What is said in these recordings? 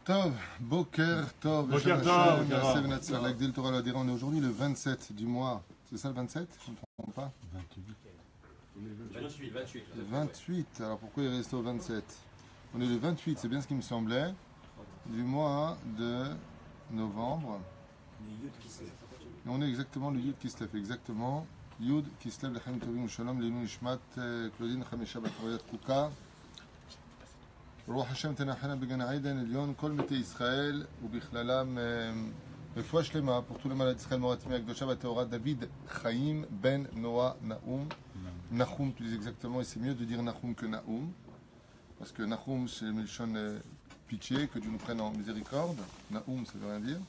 Tov, Boker Tov, Boker Tov, L'Agdil Torah Ladira, on est aujourd'hui le 27 du mois. C'est ça le 27? Je ne me trompe pas. 28. 28, alors pourquoi il reste au 27? On est le 28, c'est bien ce qui me semblait, du mois de novembre. Et on est exactement le Yud Kislev, exactement. Yud Kislev, L'Chaim Tovim Shalom, Leilu Nishmat, Claudine Chamesha Batroyat Kuka. רוח השם תנחנה בגן עדן עליון כל מתי ישראל ובכללם רפואה שלמה pour tous les malades d'Israël מורתים הקדושה והטהורה דוד חיים בן נועה נאום נחום plus exactement et c'est mieux de dire Nahum que Naoum parce que Nahum c'est Milchon pitié que Dieu nous prenne en miséricorde. Naoum ça veut rien dire.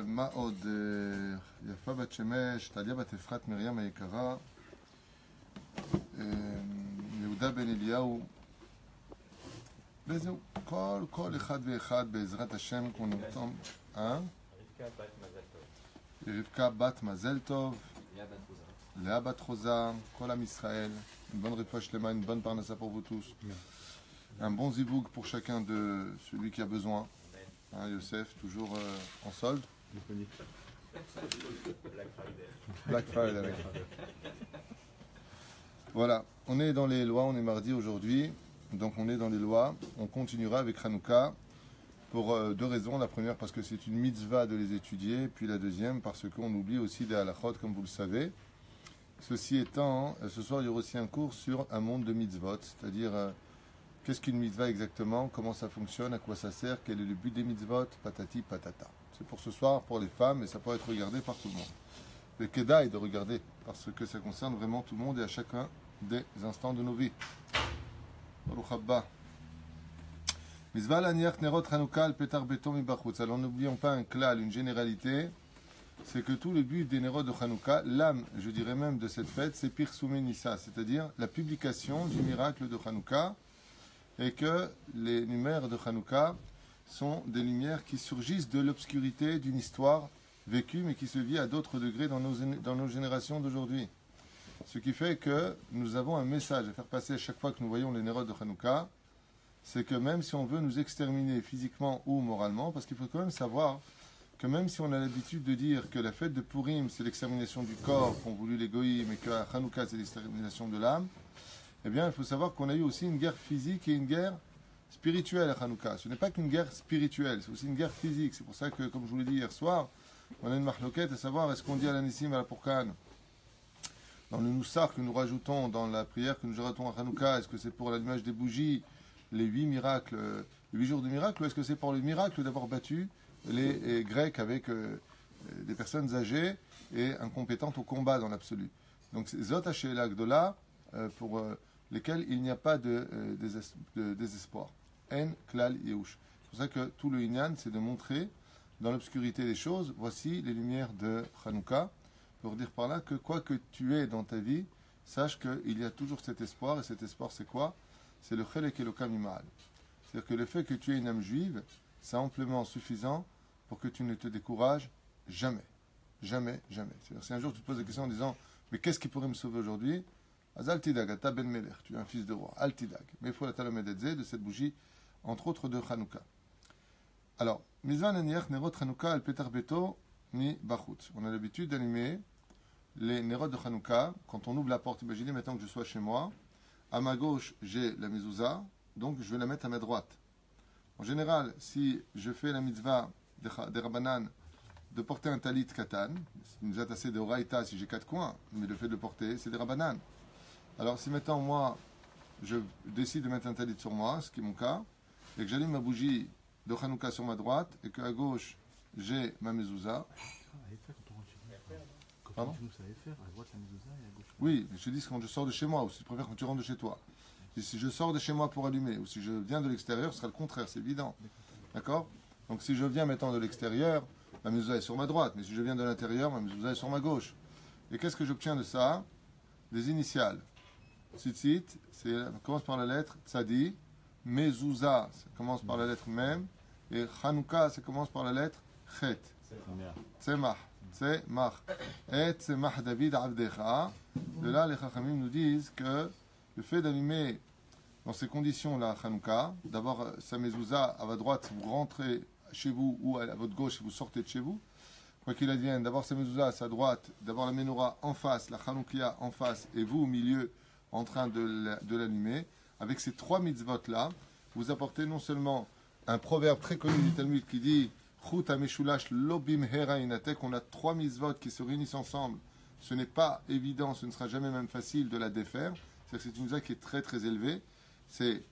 מה עוד? יפה בת שמש, טליה בת אפרת מרים היקרה, יהודה בן אליהו. וזהו, כל אחד ואחד בעזרת השם qu'on entend, רבקה בת מזל טוב, לאה בת חוזה, כל עם ישראל, une bonne רפואה שלמה, une bonne parnassa pour vous tous, un bon zivoug pour chacun de celui qui a besoin, Yosef, toujours en solde. Black Friday. Voilà, on est dans les lois, on est mardi aujourd'hui. Donc on est dans les lois, on continuera avec Hanouka pour deux raisons. La première parce que c'est une mitzvah de les étudier, puis la deuxième parce qu'on oublie aussi des halachot comme vous le savez. Ceci étant, ce soir il y aura aussi un cours sur un monde de mitzvot, c'est-à-dire qu'est-ce qu'une mitzvah exactement, comment ça fonctionne, à quoi ça sert, quel est le but des mitzvot, patati patata. C'est pour ce soir pour les femmes et ça peut être regardé par tout le monde. Le Kedah est de regarder parce que ça concerne vraiment tout le monde et à chacun des instants de nos vies. Alors n'oublions pas un klal, une généralité, c'est que tout le but des Nerot de Hanouka, l'âme, je dirais même de cette fête, c'est Pirsumé Nissa, c'est-à-dire la publication du miracle de Hanouka, et que les lumières de Hanouka sont des lumières qui surgissent de l'obscurité d'une histoire vécue, mais qui se vit à d'autres degrés dans nos générations d'aujourd'hui. Ce qui fait que nous avons un message à faire passer à chaque fois que nous voyons les Nerot de Hanouka, c'est que même si on veut nous exterminer physiquement ou moralement, parce qu'il faut quand même savoir que même si on a l'habitude de dire que la fête de Purim c'est l'extermination du corps qu'ont voulu les goïms et que Hanouka c'est l'extermination de l'âme, eh bien il faut savoir qu'on a eu aussi une guerre physique et une guerre spirituelle à Hanouka. Ce n'est pas qu'une guerre spirituelle, c'est aussi une guerre physique. C'est pour ça que, comme je vous l'ai dit hier soir, on a une marloquette à savoir est-ce qu'on dit à l'anissim à la Pourkan dans le Noussar que nous rajoutons dans la prière que nous rajoutons à Hanouka, est-ce que c'est pour l'allumage des bougies, les 8 miracles, les 8 jours de miracles, ou est-ce que c'est pour le miracle d'avoir battu les Grecs avec des personnes âgées et incompétentes au combat dans l'absolu. Donc c'est Zot Hashela Gdola pour lesquels il n'y a pas de désespoir. En Klal Yehush. C'est pour ça que tout le Inyan, c'est de montrer dans l'obscurité des choses, voici les lumières de Hanouka, pour dire par là que quoi que tu aies dans ta vie, sache qu'il y a toujours cet espoir, et cet espoir c'est quoi? C'est le Chelek Elokam Imal. C'est-à-dire que le fait que tu aies une âme juive, c'est amplement suffisant pour que tu ne te décourages jamais. Jamais, jamais. C'est-à-dire si un jour tu te poses la question en disant mais qu'est-ce qui pourrait me sauver aujourd'hui? Azal Tidag, Ata Ben Melech, tu es un fils de roi, Al Tidag. Mais il faut la Talomedetze de cette bougie, entre autres de Hanouka. Alors, Mizvan Aniach Nerot Hanouka Al Petar Beto Mi Bachut. On a l'habitude d'allumer les Nerot de Hanouka, quand on ouvre la porte, imaginez maintenant que je sois chez moi, à ma gauche j'ai la mezouza, donc je vais la mettre à ma droite. En général, si je fais la mitzvah des Rabbanan de porter un talit katan, c'est une mitzvah tassée de Oraïta si j'ai 4 coins, mais le fait de le porter, c'est des Rabbanan. Alors si maintenant moi, je décide de mettre un talit sur moi, ce qui est mon cas, et que j'allume ma bougie de Hanouka sur ma droite, et qu'à gauche j'ai ma mezouza, pardon? Oui, je te dis quand je sors de chez moi, ou si tu préfères quand tu rentres de chez toi. Et si je sors de chez moi pour allumer, ou si je viens de l'extérieur, ce sera le contraire, c'est évident. D'accord? Donc si je viens maintenant de l'extérieur, ma mezouza est sur ma droite, mais si je viens de l'intérieur, ma mezouza est sur ma gauche. Et qu'est-ce que j'obtiens de ça? Des initiales. Tzitzit, ça commence par la lettre Tzadi, Mezouza, ça commence par la lettre Mem, et Hanouka, ça commence par la lettre Chet. Tzemach. Tzemach. Et Tzemach David Abdecha. De là, les Chachamim nous disent que le fait d'allumer dans ces conditions-là, Hanouka, d'avoir sa mezouza à votre droite, vous rentrez chez vous, ou à votre gauche, vous sortez de chez vous, quoi qu'il advienne, d'avoir sa mezouza à sa droite, d'avoir la menorah en face, la Hanoukia en face, et vous au milieu, en train de l'allumer, avec ces trois mitzvot-là, vous apportez non seulement un proverbe très connu du Talmud qui dit Chut hameshulash lobim hera inatek, on a trois mitzvot qui se réunissent ensemble. Ce n'est pas évident, ce ne sera jamais même facile de la défaire. C'est-à-dire que c'est une mitzvah qui est très très élevée. C'est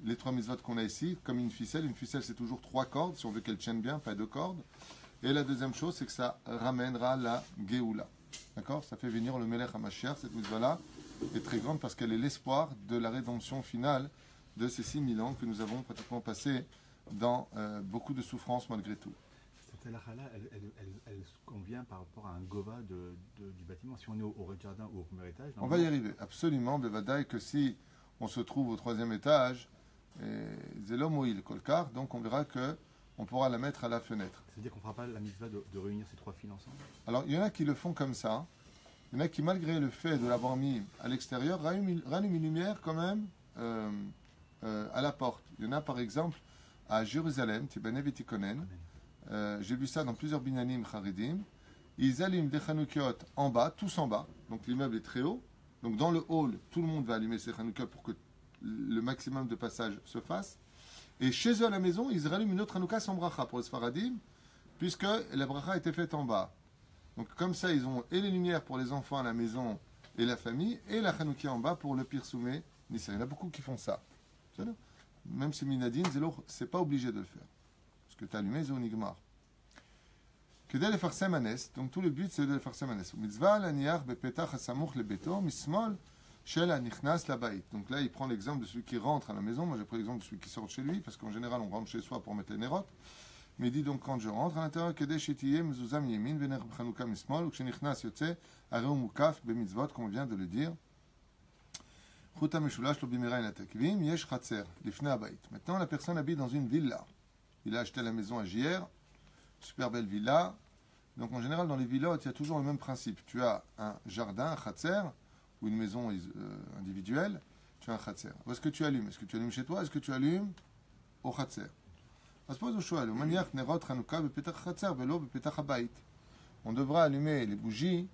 les trois mitzvot qu'on a ici, comme une ficelle. Une ficelle, c'est toujours trois cordes, si on veut qu'elle tienne bien, pas deux cordes. Et la deuxième chose, c'est que ça ramènera la Géoula. D'accord? Ça fait venir le Melech HaMashiach. Cette mitzvah-là est très grande parce qu'elle est l'espoir de la rédemption finale de ces 6000 ans que nous avons pratiquement passés dans beaucoup de souffrances malgré tout. Cette halakha-là, elle convient par rapport à un gova du bâtiment. Si on est au rez-de-jardin ou au premier étage. On va y arriver, absolument. Bevadaï que si on se trouve au troisième étage, Zelom ou il kolkar, donc on verra que on pourra la mettre à la fenêtre. C'est-à-dire qu'on ne fera pas la mitzvah de réunir ces trois fils ensemble? Alors, il y en a qui le font comme ça. Il y en a qui, malgré le fait de l'avoir mis à l'extérieur, rallument une lumière quand même à la porte. Il y en a par exemple à Jérusalem, Tibane Betikonen. J'ai vu ça dans plusieurs binanim charidim. Ils allument des chanoukiot en bas, tous en bas. Donc l'immeuble est très haut. Donc dans le hall, tout le monde va allumer ses chanoukiot pour que le maximum de passage se fasse. Et chez eux à la maison, ils rallument une autre chanouka sans bracha pour les sfaradim, puisque la bracha a été faite en bas. Donc comme ça, ils ont et les lumières pour les enfants à la maison et la famille, et la chanoukia en bas pour le pirsoumé. Il y en a beaucoup qui font ça. Même si Minadine, c'est pas obligé de le faire. Parce que tu as allumé, c'est Nigmar. Que de le faire semanes, donc tout le but c'est de le faire semanes. Mitzvah l'aniach bepetach hasamuch lebeto, mismol shel hanichnas labait. Donc là, il prend l'exemple de celui qui rentre à la maison. Moi, j'ai pris l'exemple de celui qui sort de chez lui, parce qu'en général, on rentre chez soi pour mettre les nérotes. Mais il dit donc quand je rentre à l'intérieur, que de shetiye mezuzam yemin vener chanouka mismol, ou que shenichnas yotze areu mukaf bemitzvot, comme on vient de le dire. Maintenant, la personne habite dans une villa. Il a acheté la maison à JR, super belle villa. Donc en général, dans les villas, il y a toujours le même principe. Tu as un jardin, un khatser, ou une maison individuelle, tu as un khatser. Où est-ce que tu allumes? Est-ce que tu allumes chez toi? Est-ce que tu allumes au khatser? On devra allumer les bougies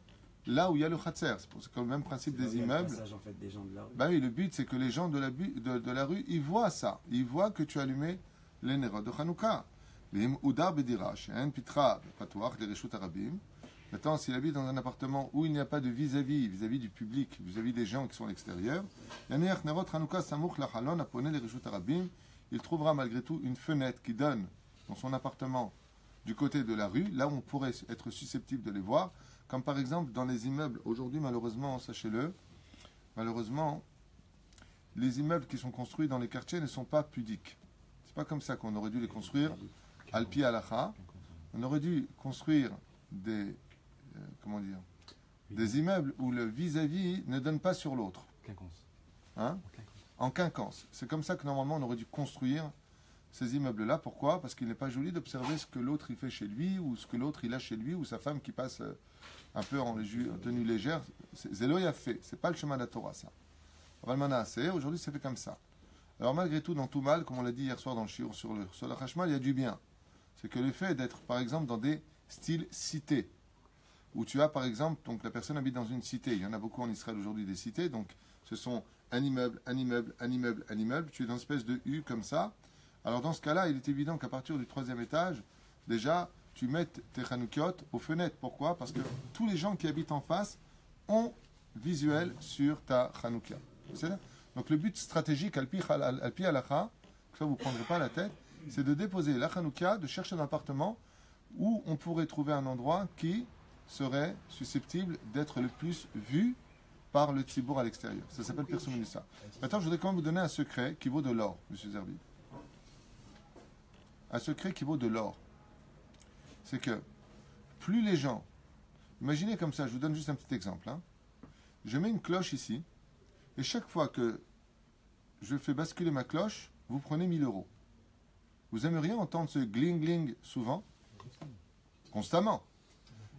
là où il y a le khatser. C'est comme le même principe des immeubles. Le passage, en fait, des gens de la rue. Bah oui, le but c'est que les gens de la rue, ils voient ça. Ils voient que tu as allumé les nérodes de Hanouka. Maintenant, s'il habite dans un appartement où il n'y a pas de vis-à-vis du public, vis-à-vis des gens qui sont à l'extérieur, il trouvera malgré tout une fenêtre qui donne dans son appartement du côté de la rue, là où on pourrait être susceptible de les voir. Comme par exemple dans les immeubles, aujourd'hui malheureusement, sachez-le, malheureusement, les immeubles qui sont construits dans les quartiers ne sont pas pudiques. C'est pas comme ça qu'on aurait dû les construire al-pi alacha. On aurait dû construire des immeubles où le vis-à-vis ne donne pas sur l'autre. Hein? En quinconce. C'est comme ça que normalement on aurait dû construire ces immeubles-là. Pourquoi? Parce qu'il n'est pas joli d'observer ce que l'autre il fait chez lui, ou ce que l'autre il a chez lui, ou sa femme qui passe un peu en tenue légère. Zélo y a fait. C'est pas le chemin de la Torah, ça. Aujourd'hui, c'est fait comme ça. Alors, malgré tout, dans tout mal, comme on l'a dit hier soir dans le shiur sur le Hashmal, il y a du bien. C'est que le fait d'être, par exemple, dans des styles cités, où tu as, par exemple, donc la personne habite dans une cité. Il y en a beaucoup en Israël aujourd'hui des cités. Donc, ce sont un immeuble, un immeuble, un immeuble, un immeuble. Tu es dans une espèce de U comme ça. Alors, dans ce cas-là, il est évident qu'à partir du troisième étage, déjà, tu mets tes chanoukiot aux fenêtres. Pourquoi? Parce que tous les gens qui habitent en face ont visuel sur ta chanoukia. Donc le but stratégique, al-pi halacha, que ça vous ne prendrez pas la tête, c'est de déposer la chanoukia, de chercher un appartement où on pourrait trouver un endroit qui serait susceptible d'être le plus vu par le tzibour à l'extérieur. Ça s'appelle Pirsoumnissa. Maintenant, je voudrais quand même vous donner un secret qui vaut de l'or, M. Zerbi. Un secret qui vaut de l'or. C'est que plus les gens... Imaginez comme ça, je vous donne juste un petit exemple. Hein. Je mets une cloche ici, et chaque fois que je fais basculer ma cloche, vous prenez 1000 €. Vous aimeriez entendre ce gling-gling souvent? Constamment.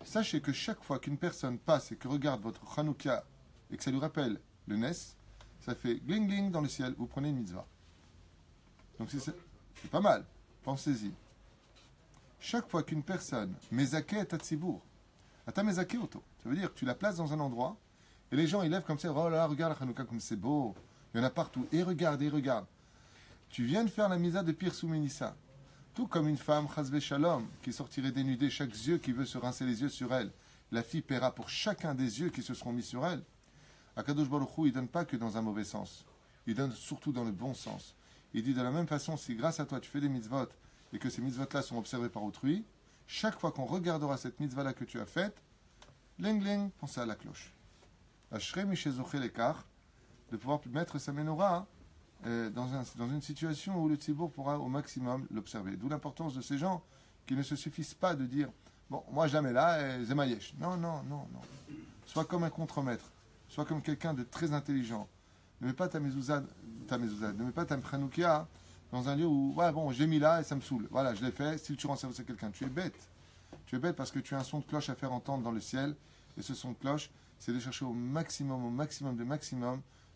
Sachez que chaque fois qu'une personne passe et que regarde votre chanoukia et que ça lui rappelle le Nes, ça fait gling gling dans le ciel, vous prenez une mitzvah. Donc c'est pas mal, pensez-y. Chaque fois qu'une personne, mezake et tatsibour, ata mezake auto, ça veut dire que tu la places dans un endroit, et les gens ils lèvent comme ça, oh là là, regarde la Hanouka comme c'est beau, il y en a partout, et regarde, et regarde. Tu viens de faire la misa de Pir Soumenissa. Tout comme une femme, chasvé shalom, qui sortirait dénudée, chaque yeux qui veut se rincer les yeux sur elle, la fille paiera pour chacun des yeux qui se seront mis sur elle. Akadosh Baruch Hu, il ne donne pas que dans un mauvais sens, il donne surtout dans le bon sens. Il dit de la même façon, si grâce à toi tu fais des mitzvot, et que ces mitzvot-là sont observées par autrui, chaque fois qu'on regardera cette mitzvah-là que tu as faite, ling ling, pensez à la cloche. Ashrei mishezoché l'écart, de pouvoir mettre sa menorah dans une situation où le tzibour pourra au maximum l'observer. D'où l'importance de ces gens qui ne se suffisent pas de dire bon, moi je la mets là et zemayesh. Non, non, non, non. Sois comme un contremaître, sois comme quelqu'un de très intelligent. Ne mets pas ta mezouza, ne mets pas ta chanoukia dans un lieu où, ouais, bon, j'ai mis là et ça me saoule. Voilà, je l'ai fait, si tu rends service à quelqu'un, tu es bête. Tu es bête parce que tu as un son de cloche à faire entendre dans le ciel, et ce son de cloche, c'est de chercher au maximum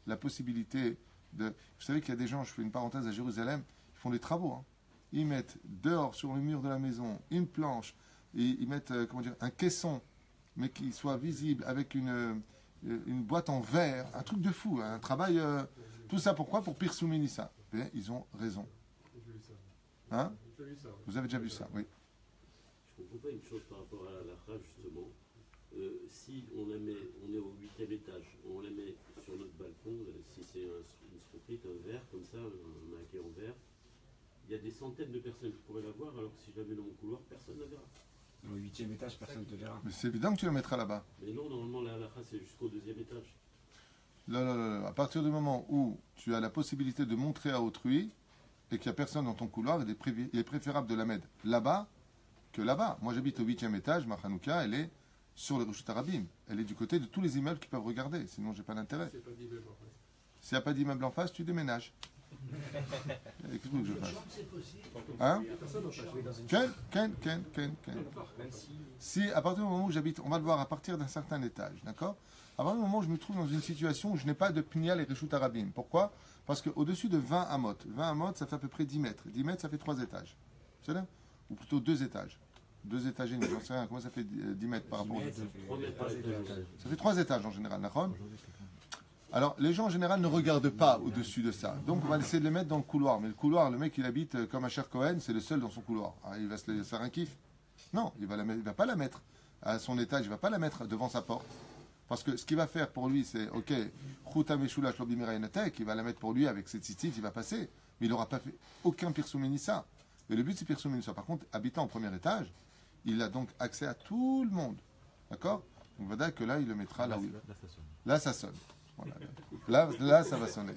la possibilité de... Vous savez qu'il y a des gens, je fais une parenthèse à Jérusalem, ils font des travaux. Hein. Ils mettent dehors, sur le mur de la maison, une planche, et ils mettent, un caisson, mais qui soit visible avec une boîte en verre, un truc de fou, un travail... tout ça pourquoi? Pour Pir Soumenissa. Et ils ont raison. Hein? Vous avez déjà vu ça, oui. Je ne comprends pas une chose par rapport à la halakha, justement. Si on est au 8e étage, on la met sur notre balcon, si c'est une strophite, un verre comme ça, un maquet en verre, il y a des centaines de personnes qui pourraient la voir, alors que si je la mets dans mon couloir, personne ne la verra. Au 8e étage, personne ne te verra. Mais c'est évident que tu la mettras là-bas. Mais non, normalement, la halakha, c'est jusqu'au 2e étage. Là. À partir du moment où tu as la possibilité de montrer à autrui et qu'il n'y a personne dans ton couloir, il est préférable de la mettre là-bas que là-bas. Moi, j'habite au 8e étage, ma Hanouka, elle est sur le Reshut Arabim. Elle est du côté de tous les immeubles qui peuvent regarder, sinon j'ai pas d'intérêt. S'il n'y a pas d'immeuble en face, tu déménages. Qu'est-ce que je fasse? Hein? Ken. Si, à partir du moment où j'habite, on va le voir à partir d'un certain étage, d'accord? À partir du moment où je me trouve dans une situation où je n'ai pas de pnial et Reshut Arabim. Pourquoi? Parce qu'au-dessus de 20 amot, ça fait à peu près 10 mètres. 10 mètres, ça fait 3 étages. C'est ça? Ou plutôt 2 étages. 2 étages et demi, j'en sais rien. Comment ça fait 10 mètres par rapport au... Ça fait 3 étages en général, d'accord? Alors, les gens en général ne regardent pas au-dessus de ça. Donc, on va essayer de les mettre dans le couloir. Mais le couloir, le mec, il habite comme à Cher Cohen, c'est le seul dans son couloir. Alors, il va se faire un kiff. Non, il va pas la mettre à son étage, il va pas la mettre devant sa porte. Parce que ce qu'il va faire pour lui, c'est, ok, Chouta Meshulash Lobimira Enatek, il va la mettre pour lui avec ses tzitzit, il va passer. Mais il n'aura pas fait aucun Pir Soumenissa. Et le but, c'est Pir Soumenissa. Par contre, habitant au premier étage, il a donc accès à tout le monde. D'accord? Donc, voilà que là, il le mettra là où il... Là, ça sonne. Voilà. Là, ça va sonner.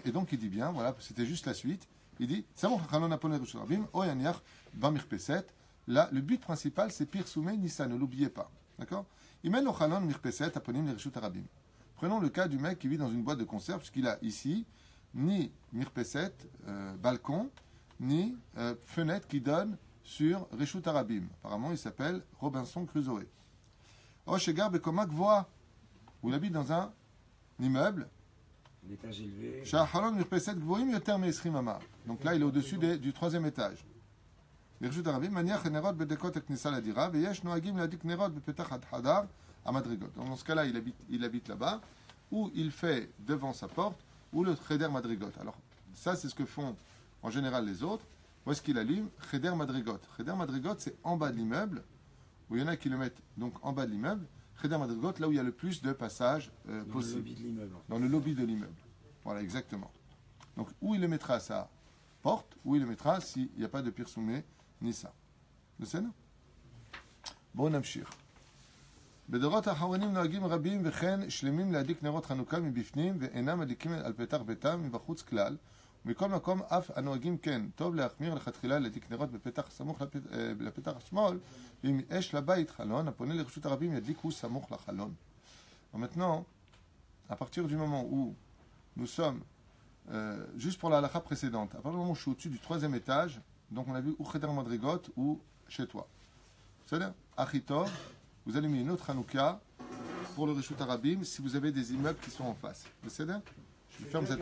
Et donc, il dit bien, voilà, c'était juste la suite. Il dit, là, le but principal, c'est Pir Soumenissa, ne l'oubliez pas. D'accord? Prenons le cas du mec qui vit dans une boîte de conserve, puisqu'il a ici ni mirpeset, balcon, ni fenêtre qui donne sur Reshut Arabim. Apparemment, il s'appelle Robinson Crusoe. Oshegar Bekomak Voa, où il habite dans un immeuble. L'étage élevé. Donc là, il est au-dessus du 3e étage. Reshut Arabim, maniach nerot bedekot eknisa ladira, veyesh noagim ladik nerot bepetach hadar amadrigot. Dans ce cas-là, il habite là-bas, où il fait devant sa porte, ou le cheder madrigot. Alors, ça, c'est ce que font en général les autres. Où est-ce qu'il allume? Cheder madrigot. Cheder madrigot, c'est en bas de l'immeuble, où il y en a qui le mettent donc en bas de l'immeuble. Cheder madrigot, là où il y a le plus de passages possibles. Dans le lobby de l'immeuble. Dans le lobby de l'immeuble. Voilà, exactement. Donc, où il le mettra à sa porte, où il le mettra s'il n'y a pas de Pir Soumenissa. Le scène? Bon, Namshir. בדורות האחרונים נוהגים רבים וכן שלמים להדליק נרות חנוכה מבפנים ואינם מדליקים על פתח ביתם מבחוץ כלל ומכל מקום אף הנוהגים כן טוב להחמיר לכתחילה להדליק נרות בפתח סמוך לפתח השמאל ואם יש לבית חלון הפונה לרשות הרבים ידליקו סמוך לחלון. Maintenant, à partir du moment où nous sommes juste pour la halakha précédente, à partir du moment où je suis au-dessus du 3e étage, donc on a vu ou cheder madrigot ou chez toi. C'est-à-dire, Achitov, vous allumez une autre Hanouka pour le Reshut Arabim si vous avez des immeubles qui sont en face. Je ferme cette...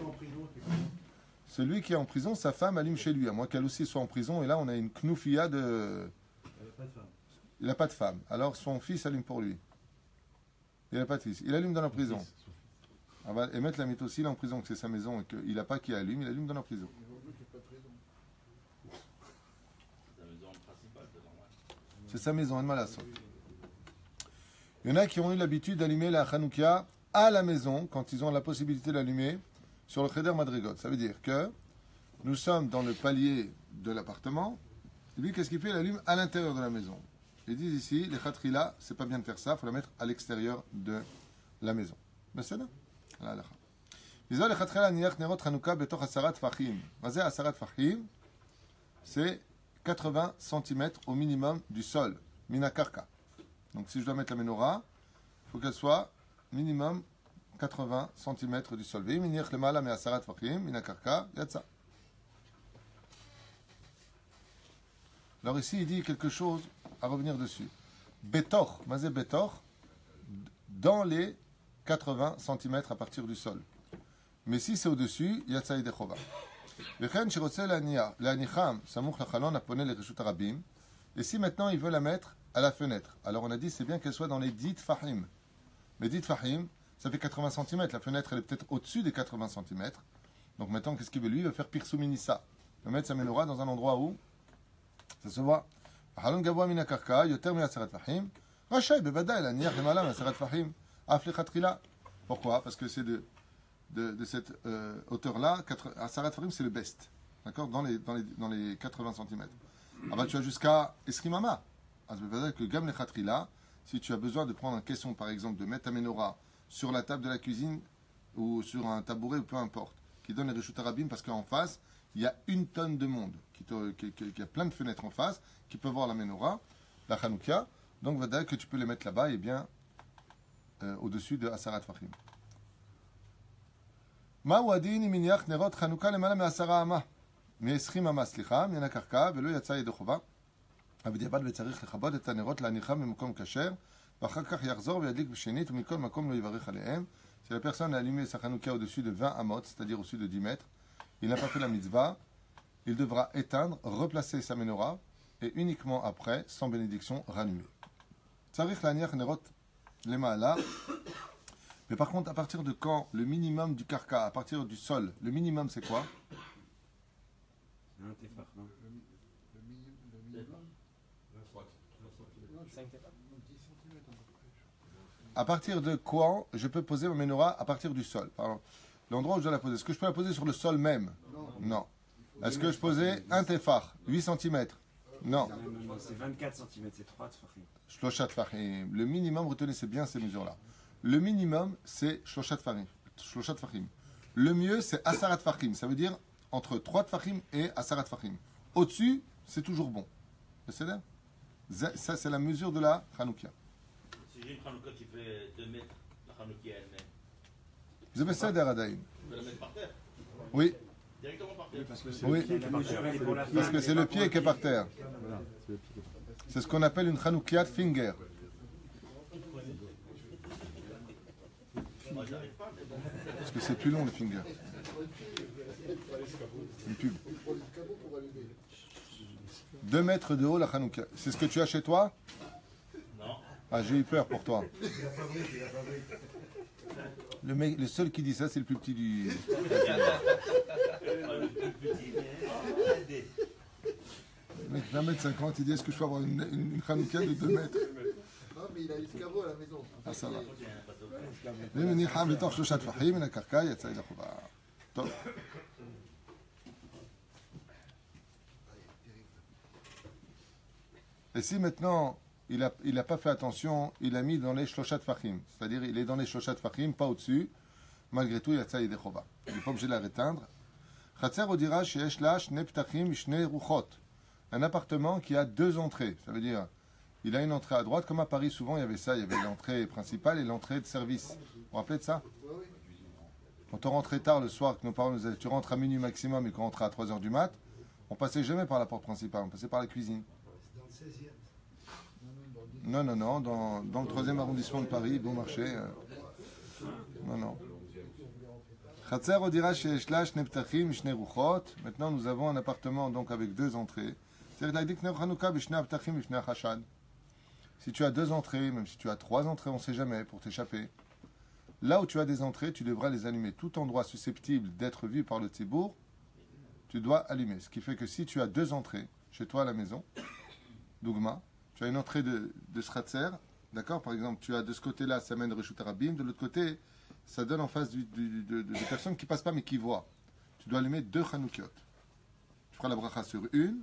Celui qui est en prison, sa femme allume chez lui, à moins qu'elle aussi soit en prison. Et là, on a une knoufia de... Il n'a pas de femme. Alors, son fils allume pour lui. Il n'a pas de fils. Il allume dans la prison. Et mettre la mythe aussi, il est en prison, que c'est sa maison, et qu'il n'a pas qui allume, il allume dans la prison. C'est sa maison, elle m'a la sorte. Il y en a qui ont eu l'habitude d'allumer la Hanoukia à la maison, quand ils ont la possibilité d'allumer, sur le Cheder Madrigot. Ça veut dire que nous sommes dans le palier de l'appartement, et lui, qu'est-ce qu'il fait? Il allume à l'intérieur de la maison. Ils disent ici, les khatrila, c'est pas bien de faire ça, il faut la mettre à l'extérieur de la maison. Mais c'est là. C'est 80 cm au minimum du sol, minakarka. Donc si je dois mettre la menorah, il faut qu'elle soit minimum 80 cm du sol. Alors ici il dit quelque chose à revenir dessus. Betor, mazé betor, dans les 80 cm à partir du sol. Mais si c'est au-dessus, yatsa yedechova. Et si maintenant il veut la mettre à la fenêtre, alors on a dit c'est bien qu'elle soit dans les 10 fahim. Mais 10 fahim, ça fait 80 cm. La fenêtre elle est peut-être au-dessus des 80 cm. Donc maintenant qu'est-ce qu'il veut lui? Il veut faire pirsuminissa. Il veut mettre sa menorah dans un endroit où ça se voit. Halon gavoa minakarka, yoter mi'asarat fahim. Rachay bevada el aniach lemala mi'asarat fahim. Afle khatrila. Pourquoi? Parce que c'est de cette hauteur-là, Asarat Farim, c'est le best. D'accord, dans les 80 cm. Ah bah, tu as jusqu'à Esrimama. Ça veut dire que Gam Lechatrila, si tu as besoin de prendre en question, par exemple, de mettre ta menorah sur la table de la cuisine ou sur un tabouret ou peu importe, qui donne les Reshut Arabim, parce qu'en face, il y a une tonne de monde, qui a plein de fenêtres en face, qui peut voir la menorah, la Hanoukia. Donc, va dire que tu peux les mettre là-bas et bien au-dessus de Asarat Farim. מהו הדין אם מניח נרות חנוכה למעלה מ10 אמה? מ20 אמה, סליחה, מן הקרקע, ולא יצא ידי חובה. בדיעבד וצריך לכבות את הנרות להניחם במקום כשר, ואחר כך יחזור וידליק בשנית, ומכל מקום לא יברך עליהם. Si la personne a allumé sa Hanouka au-dessus de 20 amot, c'est-à-dire au-dessus de 10 mètres, il n'a pas fait la mitzvah, il devra éteindre, replacer sa menorah, et uniquement après, sans bénédiction, rallumer. צריך להניח נרות למעלה. Mais par contre, à partir de quand le minimum du karka, à partir du sol, le minimum c'est quoi? À partir de quoi je peux poser ma menorah à partir du sol? L'endroit où je dois la poser. Est-ce que je peux la poser sur le sol même? Non. Est-ce que je posais un tefar, 8 cm? Non. Non, c'est 24 cm, c'est 3 tefachim. Shloshat fahim. Le minimum, retenez bien ces mesures-là. Le minimum, c'est Shloshat Fahim. Le mieux, c'est Asarat Fahim. Ça veut dire entre 3 Fahim et Asarat Fahim. Au-dessus, c'est toujours bon. C'est là. Ça, c'est la mesure de la Hanoukia. Si j'ai une Hanouka qui fait 2 mètres, la Hanoukia elle-même. Vous avez ça, Deradaïm? Je peux la mettre par terre? Oui. Directement par terre? Oui, parce que c'est Oui. la mesure, elle est pour la Parce que c'est le pied qui est par terre. C'est ce qu'on appelle une Hanoukia finger. Parce que c'est plus long le finger. Une pub. 2 mètres de haut la Hanouka. C'est ce que tu as chez toi? Non. Ah, j'ai eu peur pour toi. Le seul qui dit ça, c'est le plus petit du. Le mec, 1m50, il dit est-ce que je peux avoir une Hanouka de 2 mètres? Non, mais il a l'escabeau à la maison. Ah, ça va. ומניחם בתוך 3 טפחים מן הקרקע יצא ידי חובה. טוב. Et si maintenant il a pas fait attention, il a mis dans les shloshat fachim, c'est-à-dire il est dans les shloshat fachim, pas au-dessus, malgré tout yatsa yedei chova. Il n'est pas obligé de la réteindre. Chatzer odira sheyesh la shne ptachim shne ruchot. Un appartement qui a 2 entrées, ça veut dire il a une entrée à droite, comme à Paris souvent il y avait ça, il y avait l'entrée principale et l'entrée de service. Vous vous rappelez de ça? Quand on rentrait tard le soir, que nos parents nous disaient tu rentres à minuit maximum et qu'on rentrait à 3h du mat, on passait jamais par la porte principale, on passait par la cuisine. C'est dans le 16e. Non, dans le Non, non, non, dans le 3e arrondissement de Paris, bon marché. Non, non. Chatzer odira sheyesh la shne ptachim shne ruchot. Maintenant, nous avons un appartement donc avec 2 entrées. C'est-à-dire que la dik ner Hanouka b'shne ptachim b'shne chashad. Si tu as 2 entrées, même si tu as 3 entrées, on ne sait jamais, pour t'échapper. Là où tu as des entrées, tu devras les allumer. Tout endroit susceptible d'être vu par le tzibour, tu dois allumer. Ce qui fait que si tu as 2 entrées chez toi à la maison, Dougma, tu as une entrée de Sratzer, d'accord? Par exemple, tu as de ce côté-là, ça mène Reshut Arabim, de l'autre côté, ça donne en face de personnes qui ne passent pas mais qui voient. Tu dois allumer 2 Hanoukiot. Tu feras la bracha sur une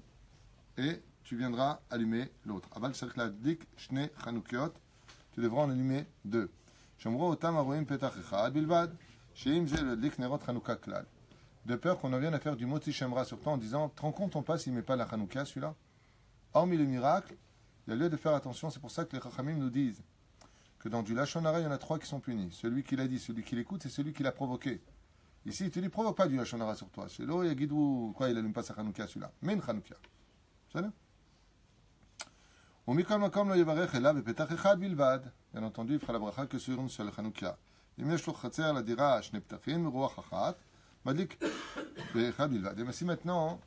et tu viendras allumer l'autre. Aval Shark Dik Shne Hanoukiot, tu devras en allumer 2. Shomro Otam Aroim Petach Echad Bilvad, Sheim Ze le Dik Nerot Hanouka Klal. De peur qu'on en vienne à faire du Moti Shemra sur toi en disant, te rends compte, on passe, il ne met pas la Hanouka celui-là. Hormis le miracle, il y a lieu de faire attention. C'est pour ça que les Chachamim nous disent que dans du Lachon Hara, il y en a 3 qui sont punis. Celui qui l'a dit, celui qui l'écoute, et celui qui l'a provoqué. Ici, il ne te dit, provoque pas du Lachon Hara sur toi. C'est l'eau, il y a Guidou, quoi, il n'allume pas sa Hanouka celui-là. Mais une Hanouka. C'est ça? Bien entendu, il fera la bracha que sur une seule Hanouka. Et si maintenant,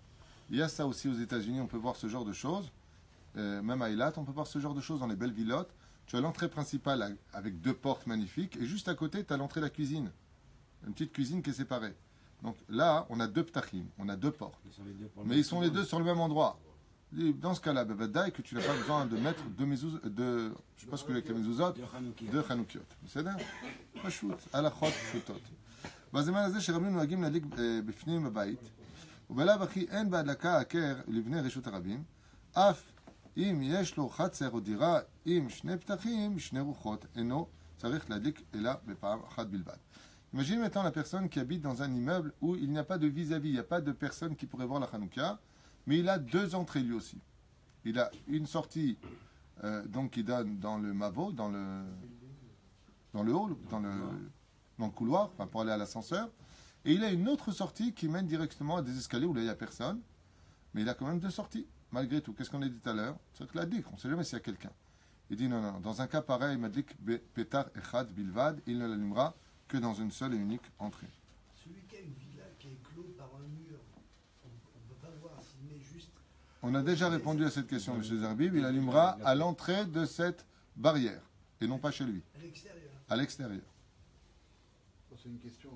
il y a ça aussi aux États-Unis, on peut voir ce genre de choses. Même à Eilat, on peut voir ce genre de choses dans les belles villottes. Tu as l'entrée principale avec 2 portes magnifiques, et juste à côté, tu as l'entrée de la cuisine. Une petite cuisine qui est séparée. Donc là, on a 2 ptachim, on a 2 portes. Mais ils sont les 2 sur le même endroit. Dans ce cas-là, que tu n'as pas besoin de mettre 2 mezuzot, je ne sais pas ce que avec les mezuzot, 2 chanoukiot. C'est ça? Pas shoot, halachot, shootot. בזמן הזה שרבים נוהגים להדליק בפנים הבית, ובלאו הכי אין בהדלקה עקר לבני רשות הרבים, אף אם יש לו חצר או דירה עם 2 פתחים, 2 רוחות, אינו צריך להדליק אלא בפעם אחת בלבד. Imagine maintenant la personne qui habite dans un immeuble où il n'y a pas de vis-à-vis, il n'y a pas de personne qui pourrait voir la Hanouka, mais il a 2 entrées lui aussi. Il a une sortie donc qui donne dans le mavo, dans le hall, dans le couloir, enfin pour aller à l'ascenseur, et il a une autre sortie qui mène directement à des escaliers où là il n'y a personne, mais il a quand même 2 sorties, malgré tout. Qu'est-ce qu'on a dit tout à l'heure? C'est que la dik, on ne sait jamais s'il y a quelqu'un. Il dit non, dans un cas pareil, il m'a dit que Petar Echad Bilvad, il ne l'allumera que dans une seule et unique entrée. Celui qui a une villa qui est clos par un mur, on ne peut pas voir s'il met juste... On a déjà répondu à cette question, M. Zerbib. Il allumera à l'entrée de cette barrière, et non pas chez lui. À l'extérieur. À l'extérieur. C'est une question.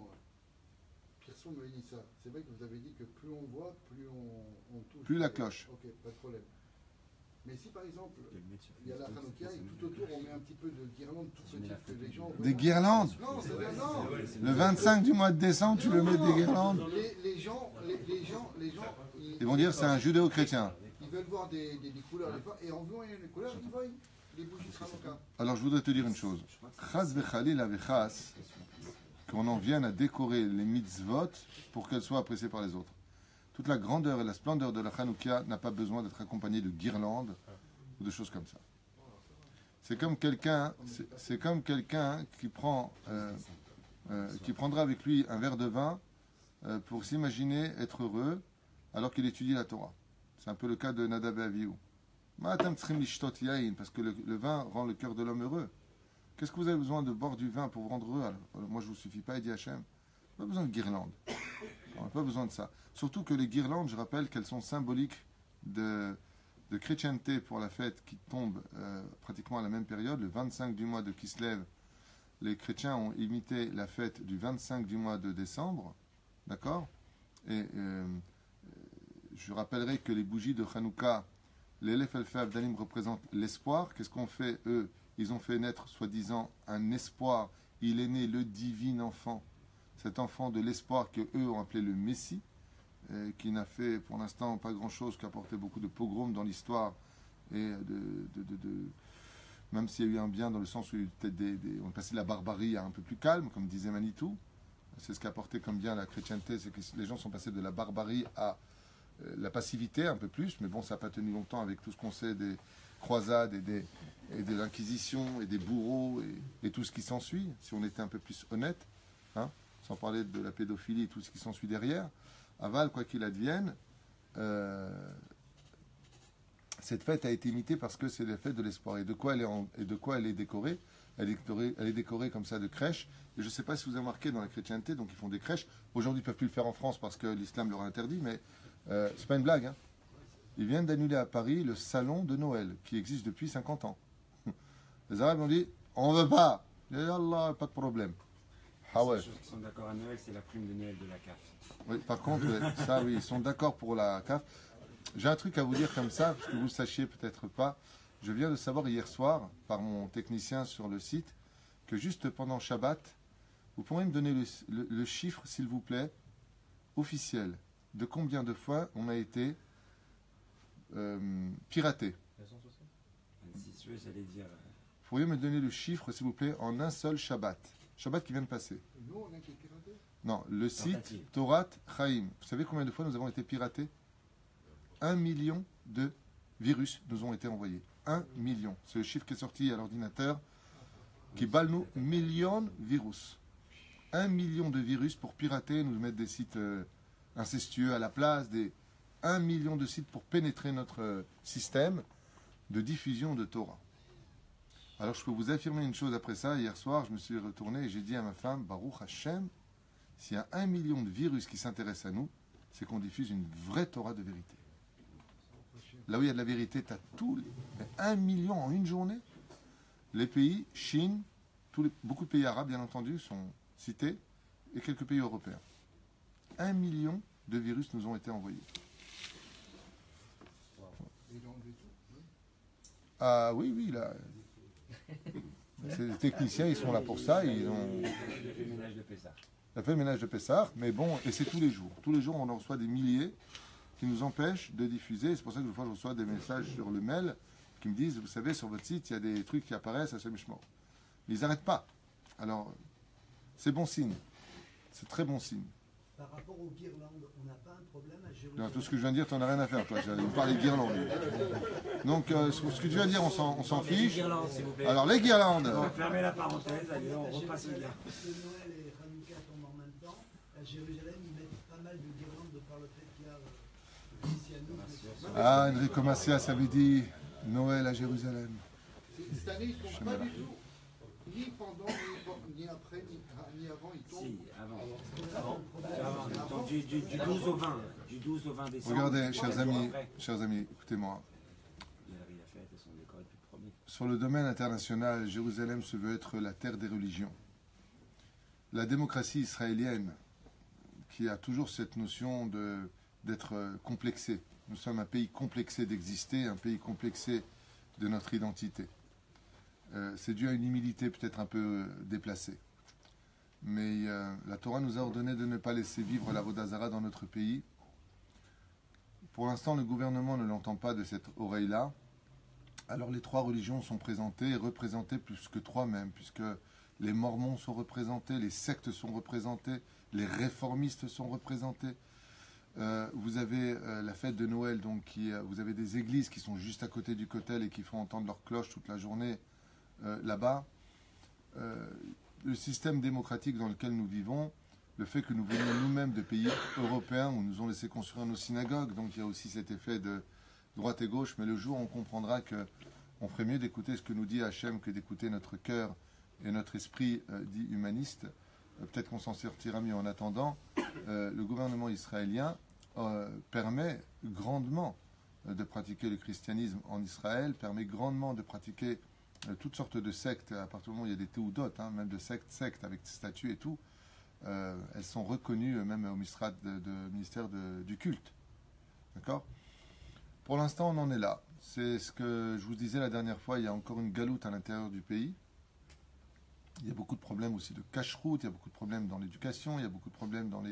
Pierson me dit ça. C'est vrai que vous avez dit que plus on voit, plus on touche. Plus la cloche. Ok, pas de problème. Mais si par exemple, il y a la Hanouka et tout autour on met un petit peu de guirlandes tout petites que les gens... Des guirlandes? Non, c'est non. Le 25 du mois de décembre, tu le mets des guirlandes? Les gens, Ils vont dire c'est un judéo-chrétien. Ils veulent voir des couleurs des fois, et en voyant les couleurs, ils voient les bougies de Hanouka. Alors je voudrais te dire une chose. Chas vechalil avechas, qu'on en vienne à décorer les mitzvot pour qu'elles soient appréciées par les autres. Toute la grandeur et la splendeur de la Hanouka n'a pas besoin d'être accompagnée de guirlandes ou de choses comme ça. C'est comme quelqu'un qui prendra avec lui un verre de vin pour s'imaginer être heureux alors qu'il étudie la Torah. C'est un peu le cas de Nadav et Avihu. Parce que le vin rend le cœur de l'homme heureux. Qu'est-ce que vous avez besoin de boire du vin pour vous rendre heureux? Alors, moi, je ne vous suffis pas, il dit Hachem. Pas besoin de guirlandes. On n'a pas besoin de ça. Surtout que les guirlandes, je rappelle qu'elles sont symboliques de chrétienté pour la fête qui tombe pratiquement à la même période, le 25 du mois de Kislev. Les chrétiens ont imité la fête du 25 du mois de décembre, d'accord? Et je rappellerai que les bougies de Hanouka, les Lef Elfei Avdalim représentent l'espoir. Qu'est-ce qu'on fait, eux? Ils ont fait naître, soi-disant, un espoir. Il est né le divin enfant. Cet enfant de l'espoir que eux ont appelé le Messie, qui n'a fait pour l'instant pas grand-chose, qui a apporté beaucoup de pogroms dans l'histoire, et même s'il y a eu un bien dans le sens où on est passé de la barbarie à un peu plus calme, comme disait Manitou. C'est ce qu'a apporté comme bien la chrétienté, c'est que les gens sont passés de la barbarie à la passivité un peu plus, mais bon, ça n'a pas tenu longtemps avec tout ce qu'on sait des croisades et de l'inquisition et des bourreaux et tout ce qui s'ensuit, si on était un peu plus honnête, hein, sans parler de la pédophilie et tout ce qui s'ensuit derrière. Aval, quoi qu'il advienne, cette fête a été imitée parce que c'est la fête de l'espoir. Et de quoi elle est décorée? Elle est décorée comme ça de crèches. Et je ne sais pas si vous avez remarqué dans la chrétienté, donc ils font des crèches. Aujourd'hui, ils ne peuvent plus le faire en France parce que l'islam leur a interdit, mais c'est pas une blague. Hein. Ils viennent d'annuler à Paris le salon de Noël, qui existe depuis 50 ans. Les Arabes ont dit, on ne veut pas. Et Allah, pas de problème. Ah ouais. Les choses qui sont d'accord à Noël, c'est la prime de Noël de la CAF. Oui, par contre, ça, oui, ils sont d'accord pour la CAF. J'ai un truc à vous dire comme ça, parce que vous ne le sachiez peut-être pas. Je viens de savoir hier soir, par mon technicien sur le site, que juste pendant Shabbat, vous pourriez me donner le chiffre, s'il vous plaît, officiel, de combien de fois on a été piraté. Si tu veux, j'allais dire. Vous pourriez me donner le chiffre, s'il vous plaît, en un seul Shabbat. Shabbat qui vient de passer. Nous, on a été piratés. Non, le site Tentative. Torah Chaim. Vous savez combien de fois nous avons été piratés? 1 million de virus nous ont été envoyés. 1 million. C'est le chiffre qui est sorti à l'ordinateur. Qui balle nous millions de virus. 1 million de virus pour pirater, nous mettre des sites incestueux à la place, 1 million de sites pour pénétrer notre système de diffusion de Torah. Alors je peux vous affirmer une chose après ça. Hier soir, je me suis retourné et j'ai dit à ma femme, Baruch Hashem, s'il y a 1 million de virus qui s'intéressent à nous, c'est qu'on diffuse une vraie Torah de vérité. Là où il y a de la vérité, tu as tous 1 million en une journée. Les pays, Chine, beaucoup de pays arabes, bien entendu, sont cités, et quelques pays européens. 1 million de virus nous ont été envoyés. Ils ont enlevé tout. Oui. Ah oui, là. Les techniciens, ils sont là pour ça. Ils ont J'ai fait le ménage de Pessah. fait le ménage de Pessah, mais bon, et c'est tous les jours. Tous les jours, on en reçoit des milliers qui nous empêchent de diffuser. C'est pour ça que des fois, je reçois des messages sur le mail qui me disent, vous savez, sur votre site, il y a des trucs qui apparaissent à ce méchement. Ils n'arrêtent pas. Alors, c'est bon signe. C'est très bon signe. Par rapport aux guirlandes, on n'a pas un problème à Non, Jérusalem. tout ce que je viens de dire, tu n'en as rien à faire, toi. J'allais vous parler de guirlandes. Donc, ce que tu viens de dire, on s'en fiche. Guirlande, s'il vous plaît. Alors, les guirlandes. Bon, fermez la parenthèse, allez, on repasse le lien. Puisque Noël et Hanouka tombent en même temps, à Jérusalem, ils mettent pas mal de guirlandes de par le fait qu'il y a le christianisme. Ah, Enrico Macias avait dit Noël à Jérusalem. Cette année, ils ne tombent pas du tout. Ni pendant, ni après, ni avant, ils tombent. Si, avant. Donc, du 12 au 20. Du 12 au 20 décembre. Regardez, chers Quelques jours amis, après. écoutez-moi. Il y a la fête, elles sont décorées depuis le premier. Sur le domaine international, Jérusalem se veut être la terre des religions. La démocratie israélienne, qui a toujours cette notion d'être complexée. Nous sommes un pays complexé d'exister, un pays complexé de notre identité. C'est dû à une humilité peut-être un peu déplacée. Mais la Torah nous a ordonné de ne pas laisser vivre la Vodazara dans notre pays. Pour l'instant, le gouvernement ne l'entend pas de cette oreille-là. Alors les trois religions sont présentées, et représentées plus que trois même, puisque les mormons sont représentés, les sectes sont représentées, les réformistes sont représentés. Vous avez la fête de Noël, donc vous avez des églises qui sont juste à côté du Kotel et qui font entendre leurs cloches toute la journée là-bas. Le système démocratique dans lequel nous vivons, le fait que nous venions nous-mêmes de pays européens où nous ont laissé construire nos synagogues, donc il y a aussi cet effet de droite et gauche, mais le jour où on comprendra qu'on ferait mieux d'écouter ce que nous dit Hachem que d'écouter notre cœur et notre esprit dit humaniste, peut-être qu'on s'en sortira mieux. En attendant, le gouvernement israélien permet grandement de pratiquer le christianisme en Israël, permet grandement de pratiquer toutes sortes de sectes. À partir du moment où il y a des théoudotes, même de sectes avec des statuts et tout, elles sont reconnues même au ministère du culte. D'accord ? Pour l'instant, on en est là. C'est ce que je vous disais la dernière fois, il y a encore une galoute à l'intérieur du pays. Il y a beaucoup de problèmes aussi de cache-route, il y a beaucoup de problèmes dans l'éducation, il y a beaucoup de problèmes dans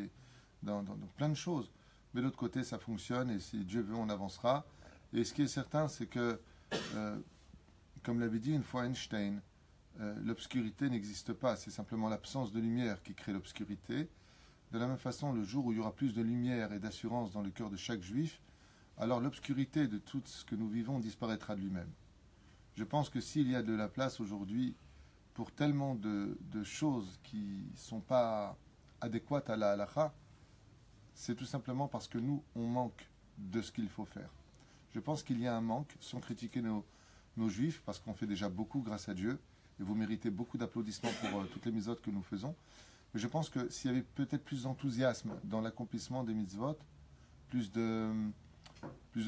plein de choses. Mais de l'autre côté, ça fonctionne et si Dieu veut, on avancera. Et ce qui est certain, c'est que, comme l'avait dit une fois Einstein, l'obscurité n'existe pas, c'est simplement l'absence de lumière qui crée l'obscurité. De la même façon, le jour où il y aura plus de lumière et d'assurance dans le cœur de chaque juif, alors l'obscurité de tout ce que nous vivons disparaîtra de lui-même. Je pense que s'il y a de la place aujourd'hui pour tellement de choses qui ne sont pas adéquates à la halakha, c'est tout simplement parce que nous, on manque de ce qu'il faut faire. Je pense qu'il y a un manque, sans critiquer nos juifs, parce qu'on fait déjà beaucoup grâce à Dieu, et vous méritez beaucoup d'applaudissements pour toutes les mitzvot que nous faisons. Mais je pense que s'il y avait peut-être plus d'enthousiasme dans l'accomplissement des mitzvot, plus de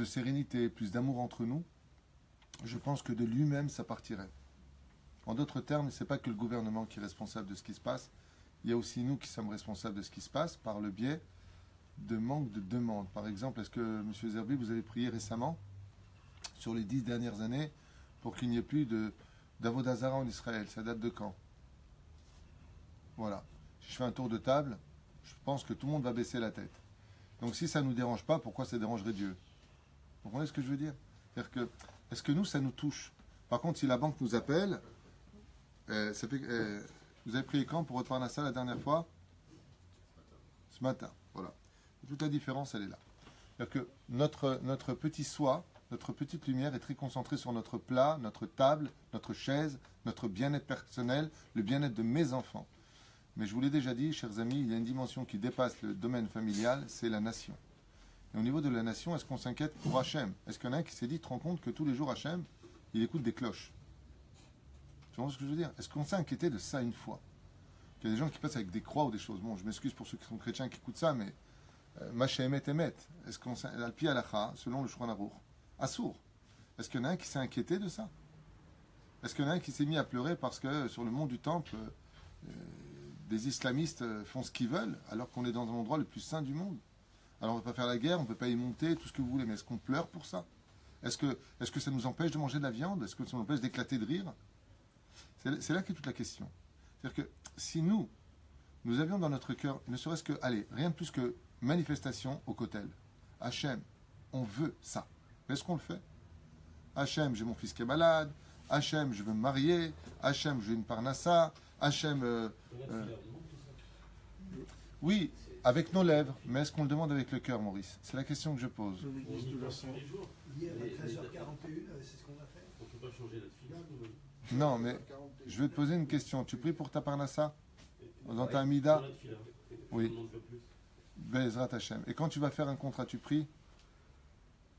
sérénité, plus d'amour entre nous, je pense que de lui-même ça partirait. En d'autres termes, ce n'est pas que le gouvernement qui est responsable de ce qui se passe, il y a aussi nous qui sommes responsables de ce qui se passe par le biais de manque de demande. Par exemple, est-ce que, M. Zerbi, vous avez prié récemment, sur les 10 dernières années, pour qu'il n'y ait plus d'Avodah Zara en Israël? Ça date de quand? Voilà. Si je fais un tour de table, je pense que tout le monde va baisser la tête. Donc si ça ne nous dérange pas, pourquoi ça dérangerait Dieu? Vous comprenez ce que je veux dire? C'est-à-dire que, est-ce que nous, ça nous touche? Par contre, si la banque nous appelle, vous avez prié quand pour votre parnassa la dernière fois? Ce matin. Voilà. Et toute la différence, elle est là. C'est-à-dire que notre petit soi, notre petite lumière est très concentrée sur notre plat, notre table, notre chaise, notre bien-être personnel, le bien-être de mes enfants. Mais je vous l'ai déjà dit, chers amis, il y a une dimension qui dépasse le domaine familial, c'est la nation. Et au niveau de la nation, est-ce qu'on s'inquiète pour Hachem? Est-ce qu'il y en a un qui s'est dit, te rends compte que tous les jours, Hachem, il écoute des cloches? Tu vois ce que je veux dire? Est-ce qu'on s'est inquiété de ça une fois? Il y a des gens qui passent avec des croix ou des choses. Bon, je m'excuse pour ceux qui sont chrétiens qui écoutent ça, mais Maché Emet Emet. Est-ce qu'on s'est... Al-Pi Alacha, selon le Shulchan Aruch, Assour. Est-ce qu'il y en a un qui s'est inquiété de ça? Est-ce qu'il y en a un qui s'est mis à pleurer parce que sur le mont du Temple, des islamistes font ce qu'ils veulent, alors qu'on est dans un endroit le plus saint du monde? Alors on ne peut pas faire la guerre, on ne peut pas y monter, tout ce que vous voulez, mais est-ce qu'on pleure pour ça? Est-ce que ça nous empêche de manger de la viande? Est-ce que ça nous empêche d'éclater de rire? C'est là qu'est toute la question. C'est-à-dire que si nous avions dans notre cœur, ne serait-ce que, allez, rien de plus que manifestation au Kotel. Hachem, on veut ça. Est-ce qu'on le fait? Hachem, j'ai mon fils qui est malade. Hachem, je veux me marier. Hachem, je veux une parnassa. Hachem, oui, avec nos lèvres. Mais est-ce qu'on le demande avec le cœur, Maurice? C'est la question que je pose. Hier à 13h41, c'est ce qu'on a fait. On ne peut pas changer notre fille. Non, mais je vais te poser une question. Tu pries pour ta parnassa dans ta Amida? Oui. Bezrat Hachem. Et quand tu vas faire un contrat, tu pries?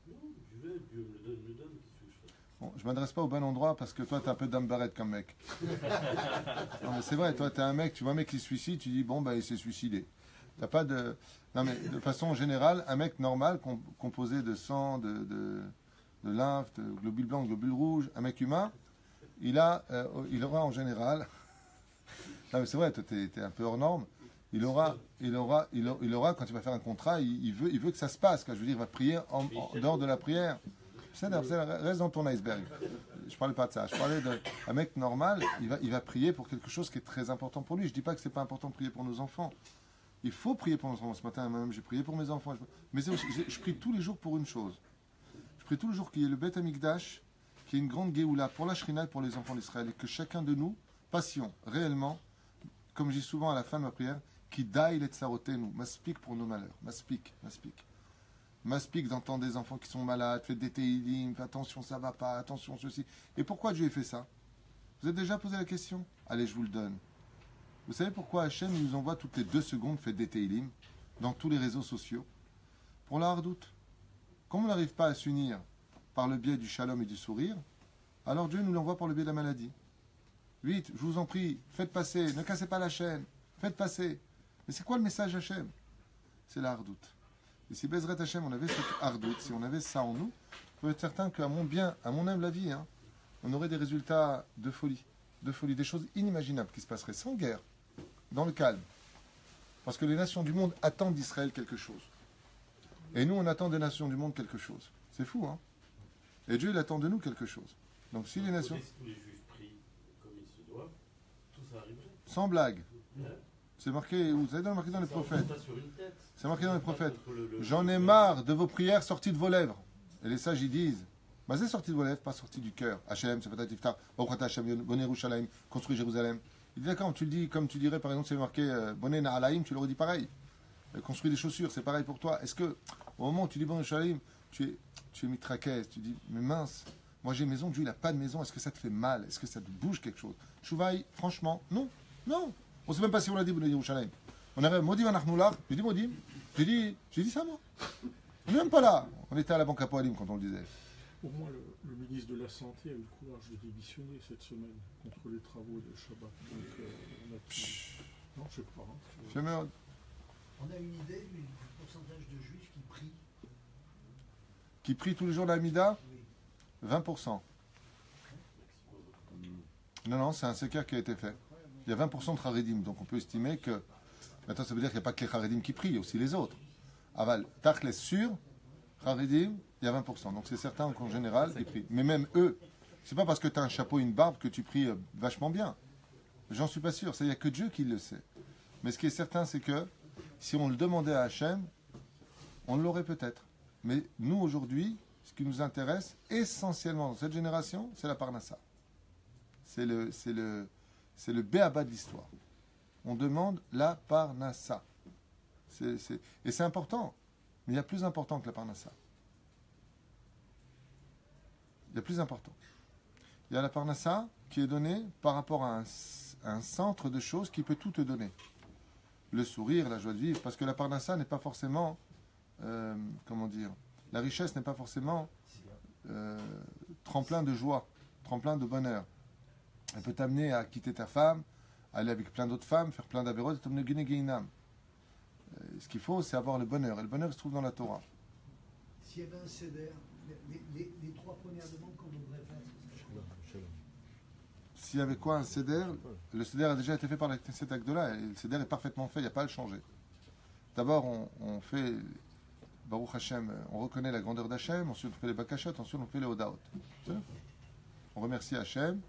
Non, je vais, Dieu me le donne, qu'est-ce que je fais? Bon, je ne m'adresse pas au bon endroit parce que toi, tu es un peu d'ambaret comme mec. Non, mais c'est vrai, toi, tu es un mec, tu vois un mec qui se suicide, tu dis, bon, bah, il s'est suicidé. T'as pas de... Non, mais de façon générale, un mec normal, composé de sang, de lymphe, de globules blancs, de globules rouges, un mec humain, il aura en général... Non, mais c'est vrai, toi, tu es un peu hors norme. Il aura, quand il va faire un contrat, il veut que ça se passe. Quoi. Je veux dire, il va prier en dehors de la prière. Reste dans ton iceberg. Je ne parlais pas de ça. Je parlais d'un mec normal, il va prier pour quelque chose qui est très important pour lui. Je ne dis pas que ce n'est pas important de prier pour nos enfants. Il faut prier pour nos enfants. Ce matin, même, j'ai prié pour mes enfants. Mais je prie tous les jours pour une chose. Je prie tous les jours qu'il y ait le Beth Amikdash, qu'il y ait une grande Géoula pour la Shrina et pour les enfants d'Israël. Et que chacun de nous, passions réellement, comme je dis souvent à la fin de ma prière, qui daille les tsarotenu, m'aspique pour nos malheurs, m'aspique d'entendre des enfants qui sont malades, faites des téilim, faites attention, ça va pas, attention, ceci. Et pourquoi Dieu a fait ça? Vous avez déjà posé la question? Allez, je vous le donne. Vous savez pourquoi Hachem nous envoie toutes les 2 secondes faites des téilim dans tous les réseaux sociaux? Pour la hardoute. Comme on n'arrive pas à s'unir par le biais du shalom et du sourire, alors Dieu nous l'envoie par le biais de la maladie. Vite, je vous en prie, faites passer, ne cassez pas la chaîne, faites passer. Mais c'est quoi le message Hachem? C'est la hardoute. Et si Bezrat Hachem, on avait cette hardoute, si on avait ça en nous, vous pouvez être certain qu'à mon bien, à mon humble avis, on aurait des résultats de folie, des choses inimaginables qui se passeraient sans guerre, dans le calme. Parce que les nations du monde attendent d'Israël quelque chose. Et nous, on attend des nations du monde quelque chose. C'est fou, hein? Et Dieu, il attend de nous quelque chose. Donc si les nations... Si tous les juifs prient comme il se doit, tout ça arriverait. Sans blague. C'est marqué, vous savez, marqué dans les prophètes. C'est marqué dans les prophètes. J'en ai marre de vos prières sorties de vos lèvres. Et les sages, ils disent, mais c'est sorti de vos lèvres, pas sorti du cœur. Hachem, c'est Fatat Iftar, Baruch Hachem, Boné Yerushalayim, construis Jérusalem. Il dit, d'accord, tu le dis comme tu dirais, par exemple, c'est marqué Boné Naalaïm, tu l'aurais dit pareil. Construis des chaussures, c'est pareil pour toi. Est-ce que, au moment où tu dis Boné Yerushalayim, tu es mitraquez, tu dis, mais mince, moi j'ai une maison, Dieu il n'a pas de maison, est-ce que ça te fait mal? Est-ce que ça te bouge quelque chose? Chouvaï, franchement, non. On ne sait même pas si on l'a dit, Boné Yerushalayim. On avait Modim Anachnoular, j'ai dit Modim, j'ai dit ça moi. On n'est même pas là. On était à la banque à Poalim quand on le disait. Au moins, le ministre de la Santé a eu le courage de démissionner cette semaine contre les travaux de Shabbat. Donc, on a pu... Non, je sais pas. Hein. On a une idée du pourcentage de juifs qui prient. Qui prient tous les jours la Hamida? Oui. 20%. Non, c'est un séquer qui a été fait. Il y a 20% de Haredim, donc on peut estimer que... Maintenant, ça veut dire qu'il n'y a pas que les Haredim qui prient, il y a aussi les autres. Aval, Tachles sur Haredim, il y a 20%. Donc c'est certain qu'en général, ils prient. Mais même eux, c'est pas parce que tu as un chapeau et une barbe que tu pries vachement bien. J'en suis pas sûr, il n'y a que Dieu qui le sait. Mais ce qui est certain, c'est que si on le demandait à Hachem, on l'aurait peut-être. Mais nous, aujourd'hui, ce qui nous intéresse essentiellement dans cette génération, c'est la Parnassa. C'est le béaba de l'histoire. On demande la Parnassa. Et c'est important. Mais il y a plus important que la Parnassa. Il y a plus important. Il y a la Parnassa qui est donnée par rapport à un centre de choses qui peut tout te donner. Le sourire, la joie de vivre. Parce que la Parnassa n'est pas forcément... comment dire, la richesse n'est pas forcément tremplin de joie, tremplin de bonheur. Elle peut t'amener à quitter ta femme, aller avec plein d'autres femmes, faire plein d'avérotes et t'amener Guiné Guéinam. Ce qu'il faut, c'est avoir le bonheur. Et le bonheur se trouve dans la Torah. S'il y avait un CEDER, les trois premières demandes qu'on devrait faire. S'il y avait quoi, un Seder? Le Seder a déjà été fait par la Knesset Agdola et le Seder est parfaitement fait, il n'y a pas à le changer. D'abord, on fait Baruch Hashem, on reconnaît la grandeur d'Hachem, ensuite on fait les Bakashot, ensuite on fait les Odaot. On remercie Hachem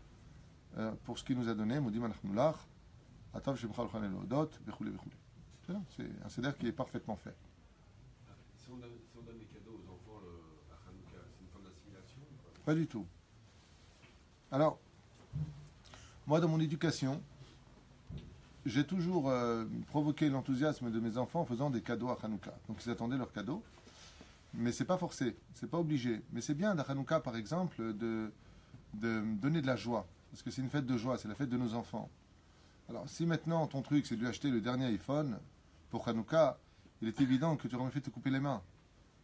pour ce qu'il nous a donné, Moudim Anachnulach, Atav Shemcha Lchan El Odot, Bechoulé Bechoulé. C'est un Seder qui est parfaitement fait. Si on donne des cadeaux aux enfants à Hanouka, c'est une forme d'assimilation? Pas du tout. Alors, moi dans mon éducation, j'ai toujours provoqué l'enthousiasme de mes enfants en faisant des cadeaux à Hanouka. Donc ils attendaient leurs cadeaux, mais c'est pas forcé, c'est pas obligé. Mais c'est bien à Hanouka, par exemple, de donner de la joie, parce que c'est une fête de joie, c'est la fête de nos enfants. Alors si maintenant ton truc c'est de lui acheter le dernier iPhone pour Hanouka, il est évident que tu aurais fait te couper les mains.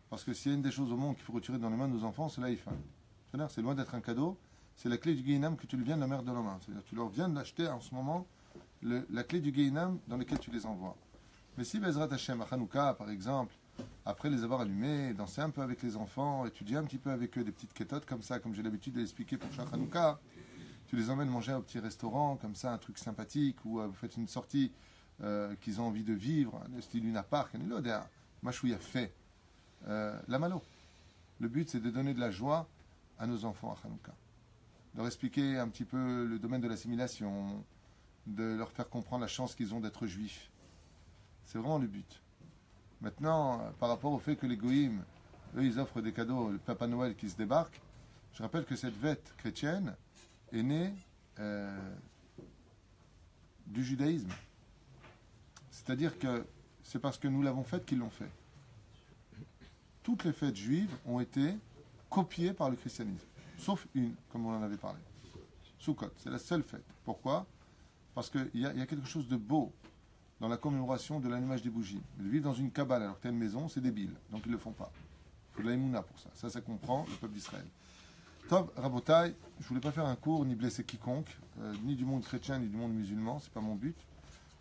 Parce que s'il y a une des choses au monde qu'il faut retirer dans les mains de nos enfants, c'est l'iPhone. C'est loin d'être un cadeau, c'est la clé du Guéinam que tu lui viens de la mère de la main. C'est-à-dire tu leur viens d'acheter en ce moment la clé du Guéinam dans lequel tu les envoies. Mais si Bezrat Hashem à Hanouka, par exemple, après les avoir allumés, danser un peu avec les enfants, étudier un petit peu avec eux des petites kétotes comme ça, comme j'ai l'habitude de l'expliquer pour chaque Hanouka, tu les emmènes manger au petit restaurant, comme ça, un truc sympathique, ou vous faites une sortie qu'ils ont envie de vivre, le style Luna Park, Machouya fait. La malo. Le but, c'est de donner de la joie à nos enfants à Hanouka. De leur expliquer un petit peu le domaine de l'assimilation, de leur faire comprendre la chance qu'ils ont d'être juifs. C'est vraiment le but. Maintenant, par rapport au fait que les goïms, eux, ils offrent des cadeaux, le Papa Noël qui se débarque, je rappelle que cette fête chrétienne est née du judaïsme. C'est-à-dire que c'est parce que nous l'avons faite qu'ils l'ont fait. Toutes les fêtes juives ont été copiées par le christianisme, sauf une, comme on en avait parlé. Sukkot, c'est la seule fête. Pourquoi? Parce qu'il y a quelque chose de beau dans la commémoration de l'allumage des bougies. De vivre dans une cabane alors que tu as une maison, c'est débile. Donc ils ne le font pas. Il faut de la émouna pour ça. Ça comprend le peuple d'Israël. Tov, Rabotai, je ne voulais pas faire un cours ni blesser quiconque, ni du monde chrétien ni du monde musulman, c'est pas mon but.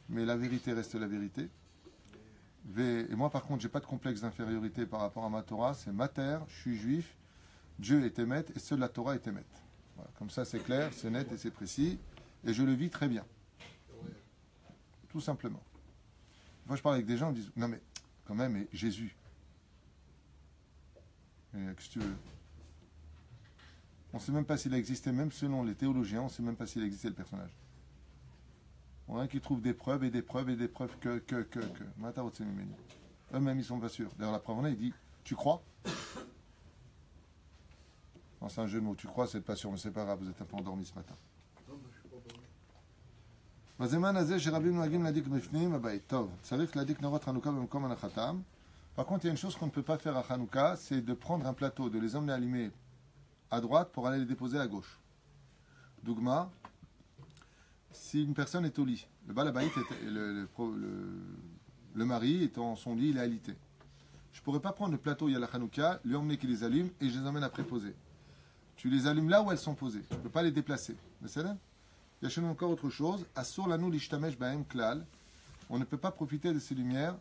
Mais la vérité reste la vérité. Et moi, par contre, j'ai pas de complexe d'infériorité par rapport à ma Torah. C'est ma terre, je suis juif, Dieu est émet et seule la Torah est émet. Voilà. Comme ça, c'est clair, c'est net et c'est précis. Et je le vis très bien. Tout simplement. Moi, je parle avec des gens, ils me disent, non mais, quand même, et Jésus. Qu'est-ce que tu veux? On ne sait même pas s'il a existé, même selon les théologiens, on ne sait même pas s'il a existé le personnage. On a qui trouve des preuves et des preuves et des preuves que. Eux-mêmes, ils sont pas sûrs. D'ailleurs, la preuve, on a, il dit, tu crois? Non, c'est un jeu de mots. Tu crois, c'est pas sûr, mais c'est pas grave, vous êtes un peu endormi ce matin. Non, mais je suis pas endormi. Par contre, il y a une chose qu'on ne peut pas faire à Hanouka, c'est de prendre un plateau, de les emmener allumer à droite pour aller les déposer à gauche. Dougma, si une personne est au lit, le balabaït, le mari est en son lit, il est alité. je ne pourrais pas prendre le plateau où il y a la Hanouka, lui emmener qu'il les allume et je les emmène après poser. Tu les allumes là où elles sont posées. Tu ne peux pas les déplacer. Mais c'est là. Il y a chez nous encore autre chose. Assur lanou lishtamesh bahem klal. On ne peut pas profiter de ces lumières,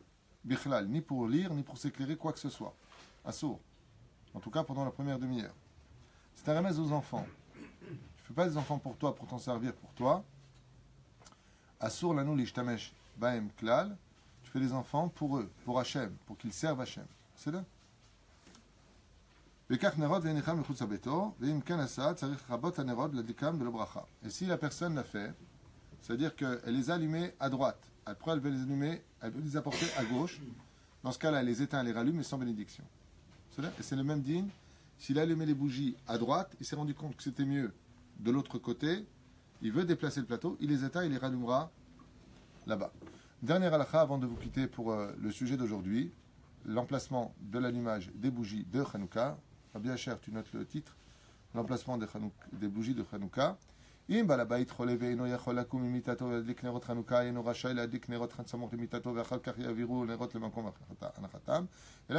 bichlal, ni pour lire, ni pour s'éclairer, quoi que ce soit. Assur. En tout cas pendant la première demi-heure. C'est un remède aux enfants. Tu ne fais pas des enfants pour toi, pour t'en servir pour toi. Assur lanou lishtamesh bahem klal. Tu fais des enfants pour eux, pour Hachem, pour qu'ils servent Hachem. C'est là. Et si la personne l'a fait, c'est-à-dire qu'elle les a allumés à droite, après elle veut les allumer, elle veut les apporter à gauche, dans ce cas-là, elle les éteint, elle les rallume, mais sans bénédiction. Et c'est le même digne. S'il a allumé les bougies à droite, il s'est rendu compte que c'était mieux de l'autre côté, il veut déplacer le plateau, il les éteint, il les rallumera là-bas. Dernière halakha avant de vous quitter pour le sujet d'aujourd'hui, l'emplacement de l'allumage des bougies de Hanouka. Bien cher, tu notes le titre, l'emplacement des bougies de Hanouka. Et là,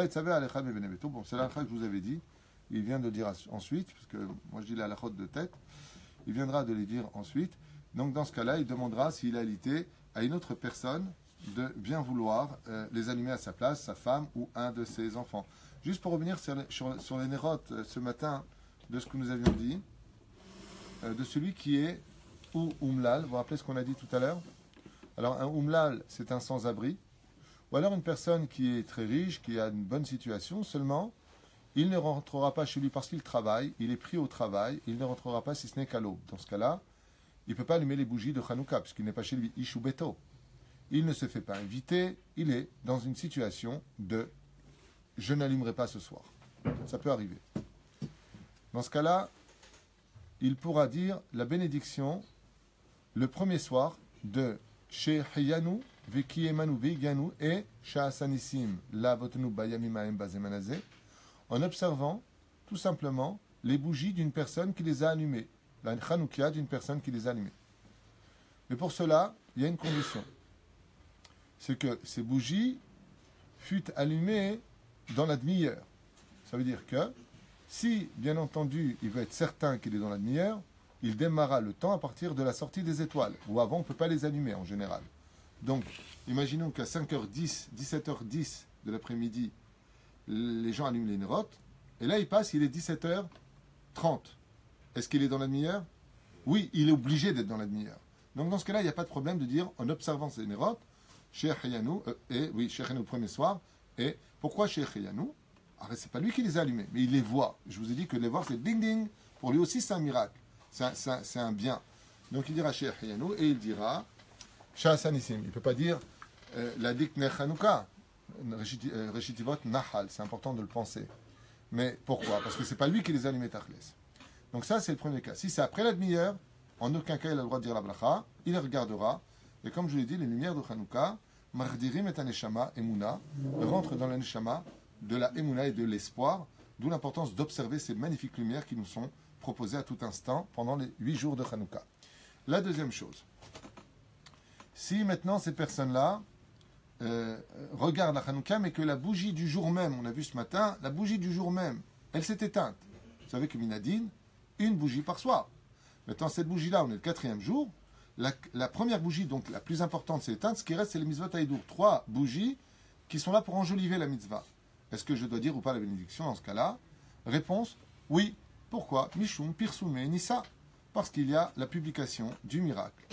il savait à bon, c'est la que je vous avais dit. Il vient de dire ensuite, parce que moi je dis la halachot de tête, il viendra de les dire ensuite. Donc dans ce cas-là, il demandera s'il aalité à une autre personne de bien vouloir les allumer à sa place, sa femme ou un de ses enfants. Juste pour revenir sur les nérotes ce matin de ce que nous avions dit, de celui qui est ou umlal, vous vous rappelez ce qu'on a dit tout à l'heure? Alors un umlal, c'est un sans-abri, ou alors une personne qui est très riche, qui a une bonne situation, seulement il ne rentrera pas chez lui parce qu'il travaille, il est pris au travail, il ne rentrera pas si ce n'est qu'à l'aube. Dans ce cas-là, il ne peut pas allumer les bougies de Hanouka, puisqu'il n'est pas chez lui, Ishu Beto. Il ne se fait pas inviter, il est dans une situation de « je n'allumerai pas ce soir ». Ça peut arriver. Dans ce cas-là, il pourra dire la bénédiction le premier soir de « Shehiyanu vekiyemanu veiganu et sha'asanissim lavotenu bayamim haem bazemanazeh » en observant tout simplement les bougies d'une personne qui les a allumées, la Hanouka d'une personne qui les a allumées. Mais pour cela, il y a une condition. C'est que ces bougies furent allumées dans la demi-heure. Ça veut dire que si, bien entendu, il veut être certain qu'il est dans la demi-heure, il démarrera le temps à partir de la sortie des étoiles. Ou avant, on ne peut pas les allumer en général. Donc, imaginons qu'à 5h10, 17h10 de l'après-midi, les gens allument les nérotes, et là, il passe, il est 17h30. Est-ce qu'il est dans la demi-heure? Oui, il est obligé d'être dans la demi-heure. Donc, dans ce cas-là, il n'y a pas de problème de dire, en observant ces nérotes, Sheikh Hayanou, Sheikh Hayanou le premier soir, et pourquoi Sheikh Hayanou? Alors, c'est pas lui qui les a allumés, mais il les voit. Je vous ai dit que les voir, c'est ding ding. Pour lui aussi, c'est un miracle. C'est un bien. Donc, il dira Sheikh Hayanou, et il dira Sha'asanissim. Il ne peut pas dire la dik ne Hanouka. Reshitivot Nahal, c'est important de le penser. Mais pourquoi? Parce que c'est pas lui qui les a allumés Tachles. Donc ça, c'est le premier cas. Si c'est après la demi-heure, en aucun cas il a le droit de dire la bracha, il les regardera, et comme je l'ai dit, les lumières de Hanouka, Mardirim et Aneshama, Emouna, rentrent dans la Neshama de la Emouna et de l'espoir, d'où l'importance d'observer ces magnifiques lumières qui nous sont proposées à tout instant pendant les 8 jours de Hanouka. La deuxième chose, si maintenant ces personnes-là regarde la Hanouka, mais que la bougie du jour même, on a vu ce matin, la bougie du jour même, elle s'est éteinte. Vous savez que Minadine, une bougie par soir. Maintenant, cette bougie-là, on est le 4e jour. La première bougie, donc la plus importante, s'est éteinte. Ce qui reste, c'est les mitzvot haïdour. 3 bougies qui sont là pour enjoliver la mitzvah. Est-ce que je dois dire ou pas la bénédiction dans ce cas-là? Réponse, oui. Pourquoi? Mishum, Pirsume, Nissa. Parce qu'il y a la publication du miracle.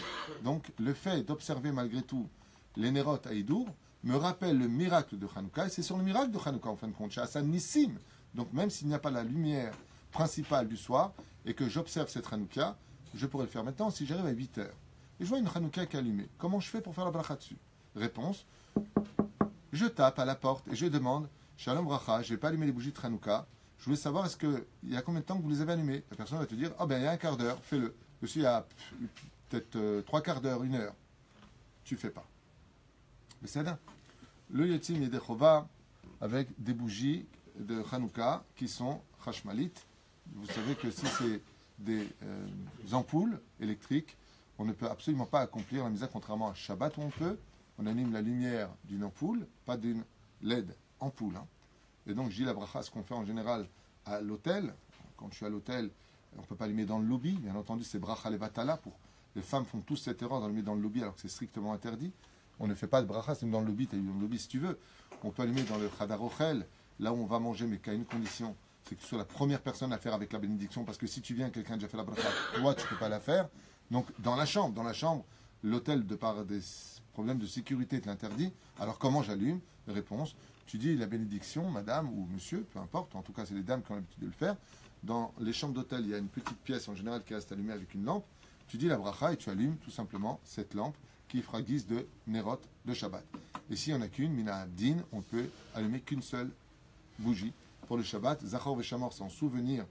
Donc, le fait d'observer malgré tout les Nerot Haïdour me rappelle le miracle de Hanouka, et c'est sur le miracle de Hanouka en fin de compte, Sha'asan Nissim. Donc même s'il n'y a pas la lumière principale du soir, et que j'observe cette Hanouka, je pourrais le faire maintenant si j'arrive à 8h. Et je vois une Hanouka qui est allumée. Comment je fais pour faire la bracha dessus? Réponse, je tape à la porte et je demande, Shalom bracha, je ne vais pas allumer les bougies de Hanouka, je voulais savoir il y a combien de temps que vous les avez allumées? La personne va te dire, il y a un quart d'heure, fais-le. Je suis à peut-être 3 quarts d'heure, 1 heure. Tu ne fais pas. Mais c'est là. Le Yotzim Yedechova avec des bougies de Hanouka qui sont chashmalites. Vous savez que si c'est des ampoules électriques, on ne peut absolument pas accomplir la misa, contrairement à Shabbat où on peut. On anime la lumière d'une ampoule, pas d'une LED ampoule. Et donc, je dis la bracha, ce qu'on fait en général à l'hôtel. Quand je suis à l'hôtel, on ne peut pas allumer dans le lobby. Bien entendu, c'est bracha levatala. Les femmes font tous cette erreur d'allumer dans le lobby alors que c'est strictement interdit. On ne fait pas de bracha, c'est dans le lobby, tu as eu dans le lobby si tu veux. On peut allumer dans le chadar ochel, là où on va manger, mais qu'à une condition, c'est que tu sois la première personne à faire avec la bénédiction, parce que si tu viens, quelqu'un a déjà fait la bracha, toi, tu ne peux pas la faire. Donc, dans la chambre, l'hôtel, de par des problèmes de sécurité, te l'interdit. Alors, comment j'allume? Réponse, tu dis la bénédiction, madame ou monsieur, peu importe, en tout cas, c'est les dames qui ont l'habitude de le faire. Dans les chambres d'hôtel, il y a une petite pièce en général qui reste allumée avec une lampe. Tu dis la bracha et tu allumes tout simplement cette lampe qui fera guise de Nerot de Shabbat. Et s'il n'y en a qu'une, Mina Din, on peut allumer qu'une seule bougie pour le Shabbat. Zachor Veshamor, c'est en souvenir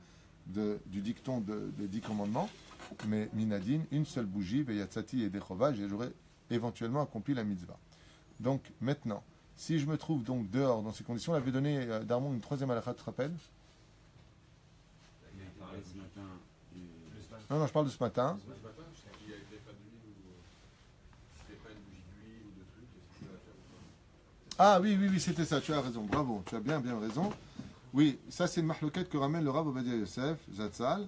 du dicton des 10 commandements. Mais Mina Din, une seule bougie, Veyatzati et Dechovah, et j'aurais éventuellement accompli la mitzvah. Donc maintenant, si je me trouve donc dehors dans ces conditions, on avait donné Darmon une troisième halakha, tu te rappelles? Non, je parle de ce matin. Ah oui, c'était ça, tu as raison, bravo, tu as bien raison. Oui, ça c'est une mahlouquette que ramène le Rav Ovadia Yosef, Zatzal.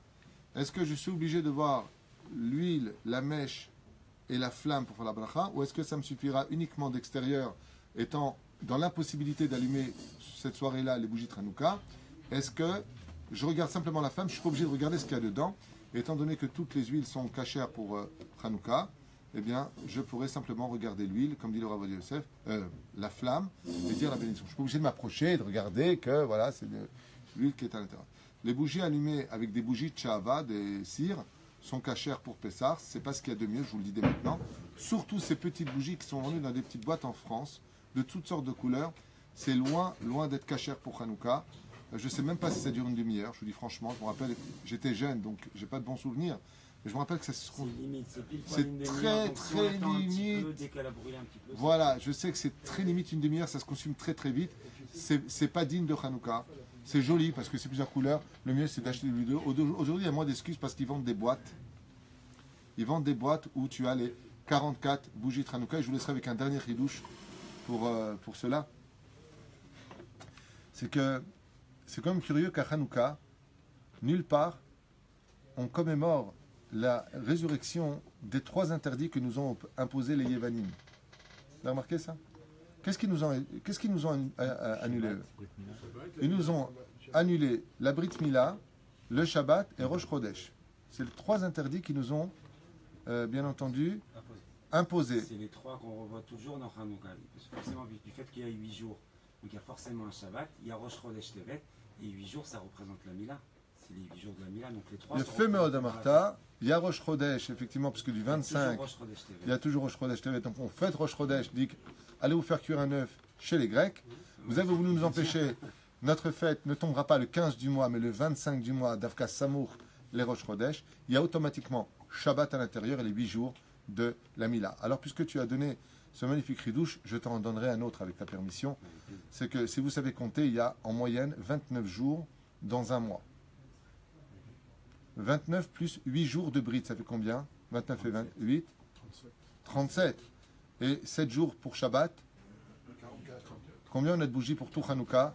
Est-ce que je suis obligé de voir l'huile, la mèche et la flamme pour faire la bracha, ou est-ce que ça me suffira uniquement d'extérieur, étant dans l'impossibilité d'allumer cette soirée-là les bougies de Hanouka? Est-ce que je regarde simplement la flamme, je ne suis pas obligé de regarder ce qu'il y a dedans, étant donné que toutes les huiles sont cachères pour Hanouka? Eh bien, je pourrais simplement regarder l'huile, comme dit le Rav Ovadia Yosef, la flamme, et dire la bénédiction. Je ne suis pas obligé de m'approcher et de regarder que, voilà, c'est l'huile qui est à l'intérieur. Les bougies allumées avec des bougies de Tchava, des cires, sont cachères pour Pessah. C'est pas ce qu'il y a de mieux, je vous le dis dès maintenant. Surtout ces petites bougies qui sont vendues dans des petites boîtes en France, de toutes sortes de couleurs. C'est loin d'être cachère pour Hanouka. Je ne sais même pas si ça dure une demi-heure, je vous dis franchement. Je me rappelle, j'étais jeune, donc j'ai pas de bons souvenirs. Mais je me rappelle que ça se trouve. C'est très limite. Voilà, je sais que c'est très limite une demi-heure, ça se consomme très vite. C'est pas digne de Hanouka. C'est joli parce que c'est plusieurs couleurs. Le mieux c'est d'acheter des vidéos. Aujourd'hui il y a moins d'excuses parce qu'ils vendent des boîtes. Ils vendent des boîtes où tu as les 44 bougies de Hanouka. Et je vous laisserai avec un dernier chidouche pour cela. C'est que c'est quand même curieux qu'à Hanouka, nulle part, on commémore la résurrection des 3 interdits que nous ont imposés les Yévanim. Vous avez remarqué ça? Qu'est-ce qu'ils nous ont annulé eux? Ils nous ont annulé la Brit Mila, le Shabbat et Rosh Chodesh. C'est les 3 interdits qui nous ont, bien entendu, imposés. C'est les 3 qu'on revoit toujours dans Hanouka. Forcément, du fait qu'il y a 8 jours, donc il y a forcément un Shabbat, il y a Rosh Chodesh Tevet, et 8 jours, ça représente la Mila. C'est les 8 jours de la Mila, donc les 3. Le fait Meod Amarta, il y a Rosh Chodesh, effectivement, parce que du 25, il y a toujours Rosh Chodesh Tevet. Donc on fête Rosh Chodesh, dit allez vous faire cuire un œuf chez les Grecs. Vous avez voulu nous empêcher. Notre fête ne tombera pas le 15 du mois, mais le 25 du mois, d'Avka Samour, les Rosh Chodesh. Il y a automatiquement Shabbat à l'intérieur et les 8 jours de la Mila. Alors, puisque tu as donné ce magnifique ridouche, je t'en donnerai un autre avec ta permission. C'est que si vous savez compter, il y a en moyenne 29 jours dans un mois. 29 plus 8 jours de Brit, ça fait combien? 29 et 28 37. Et 7 jours pour Shabbat. Combien on a de bougies pour tout Hanouka?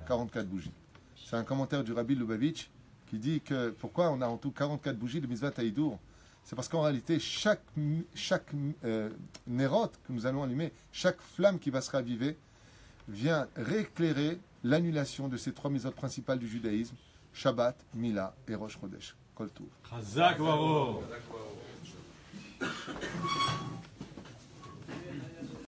44 bougies. C'est un commentaire du Rabbi Lubavitch qui dit que pourquoi on a en tout 44 bougies de Mitzvah Taïdour? C'est parce qu'en réalité, chaque Nerot que nous allons allumer, chaque flamme qui va se raviver, vient rééclairer l'annulation de ces 3 mitzvot principales du judaïsme, Shabbat, Mila et Rosh Chodesh. Kol Tov. Chazak Varo.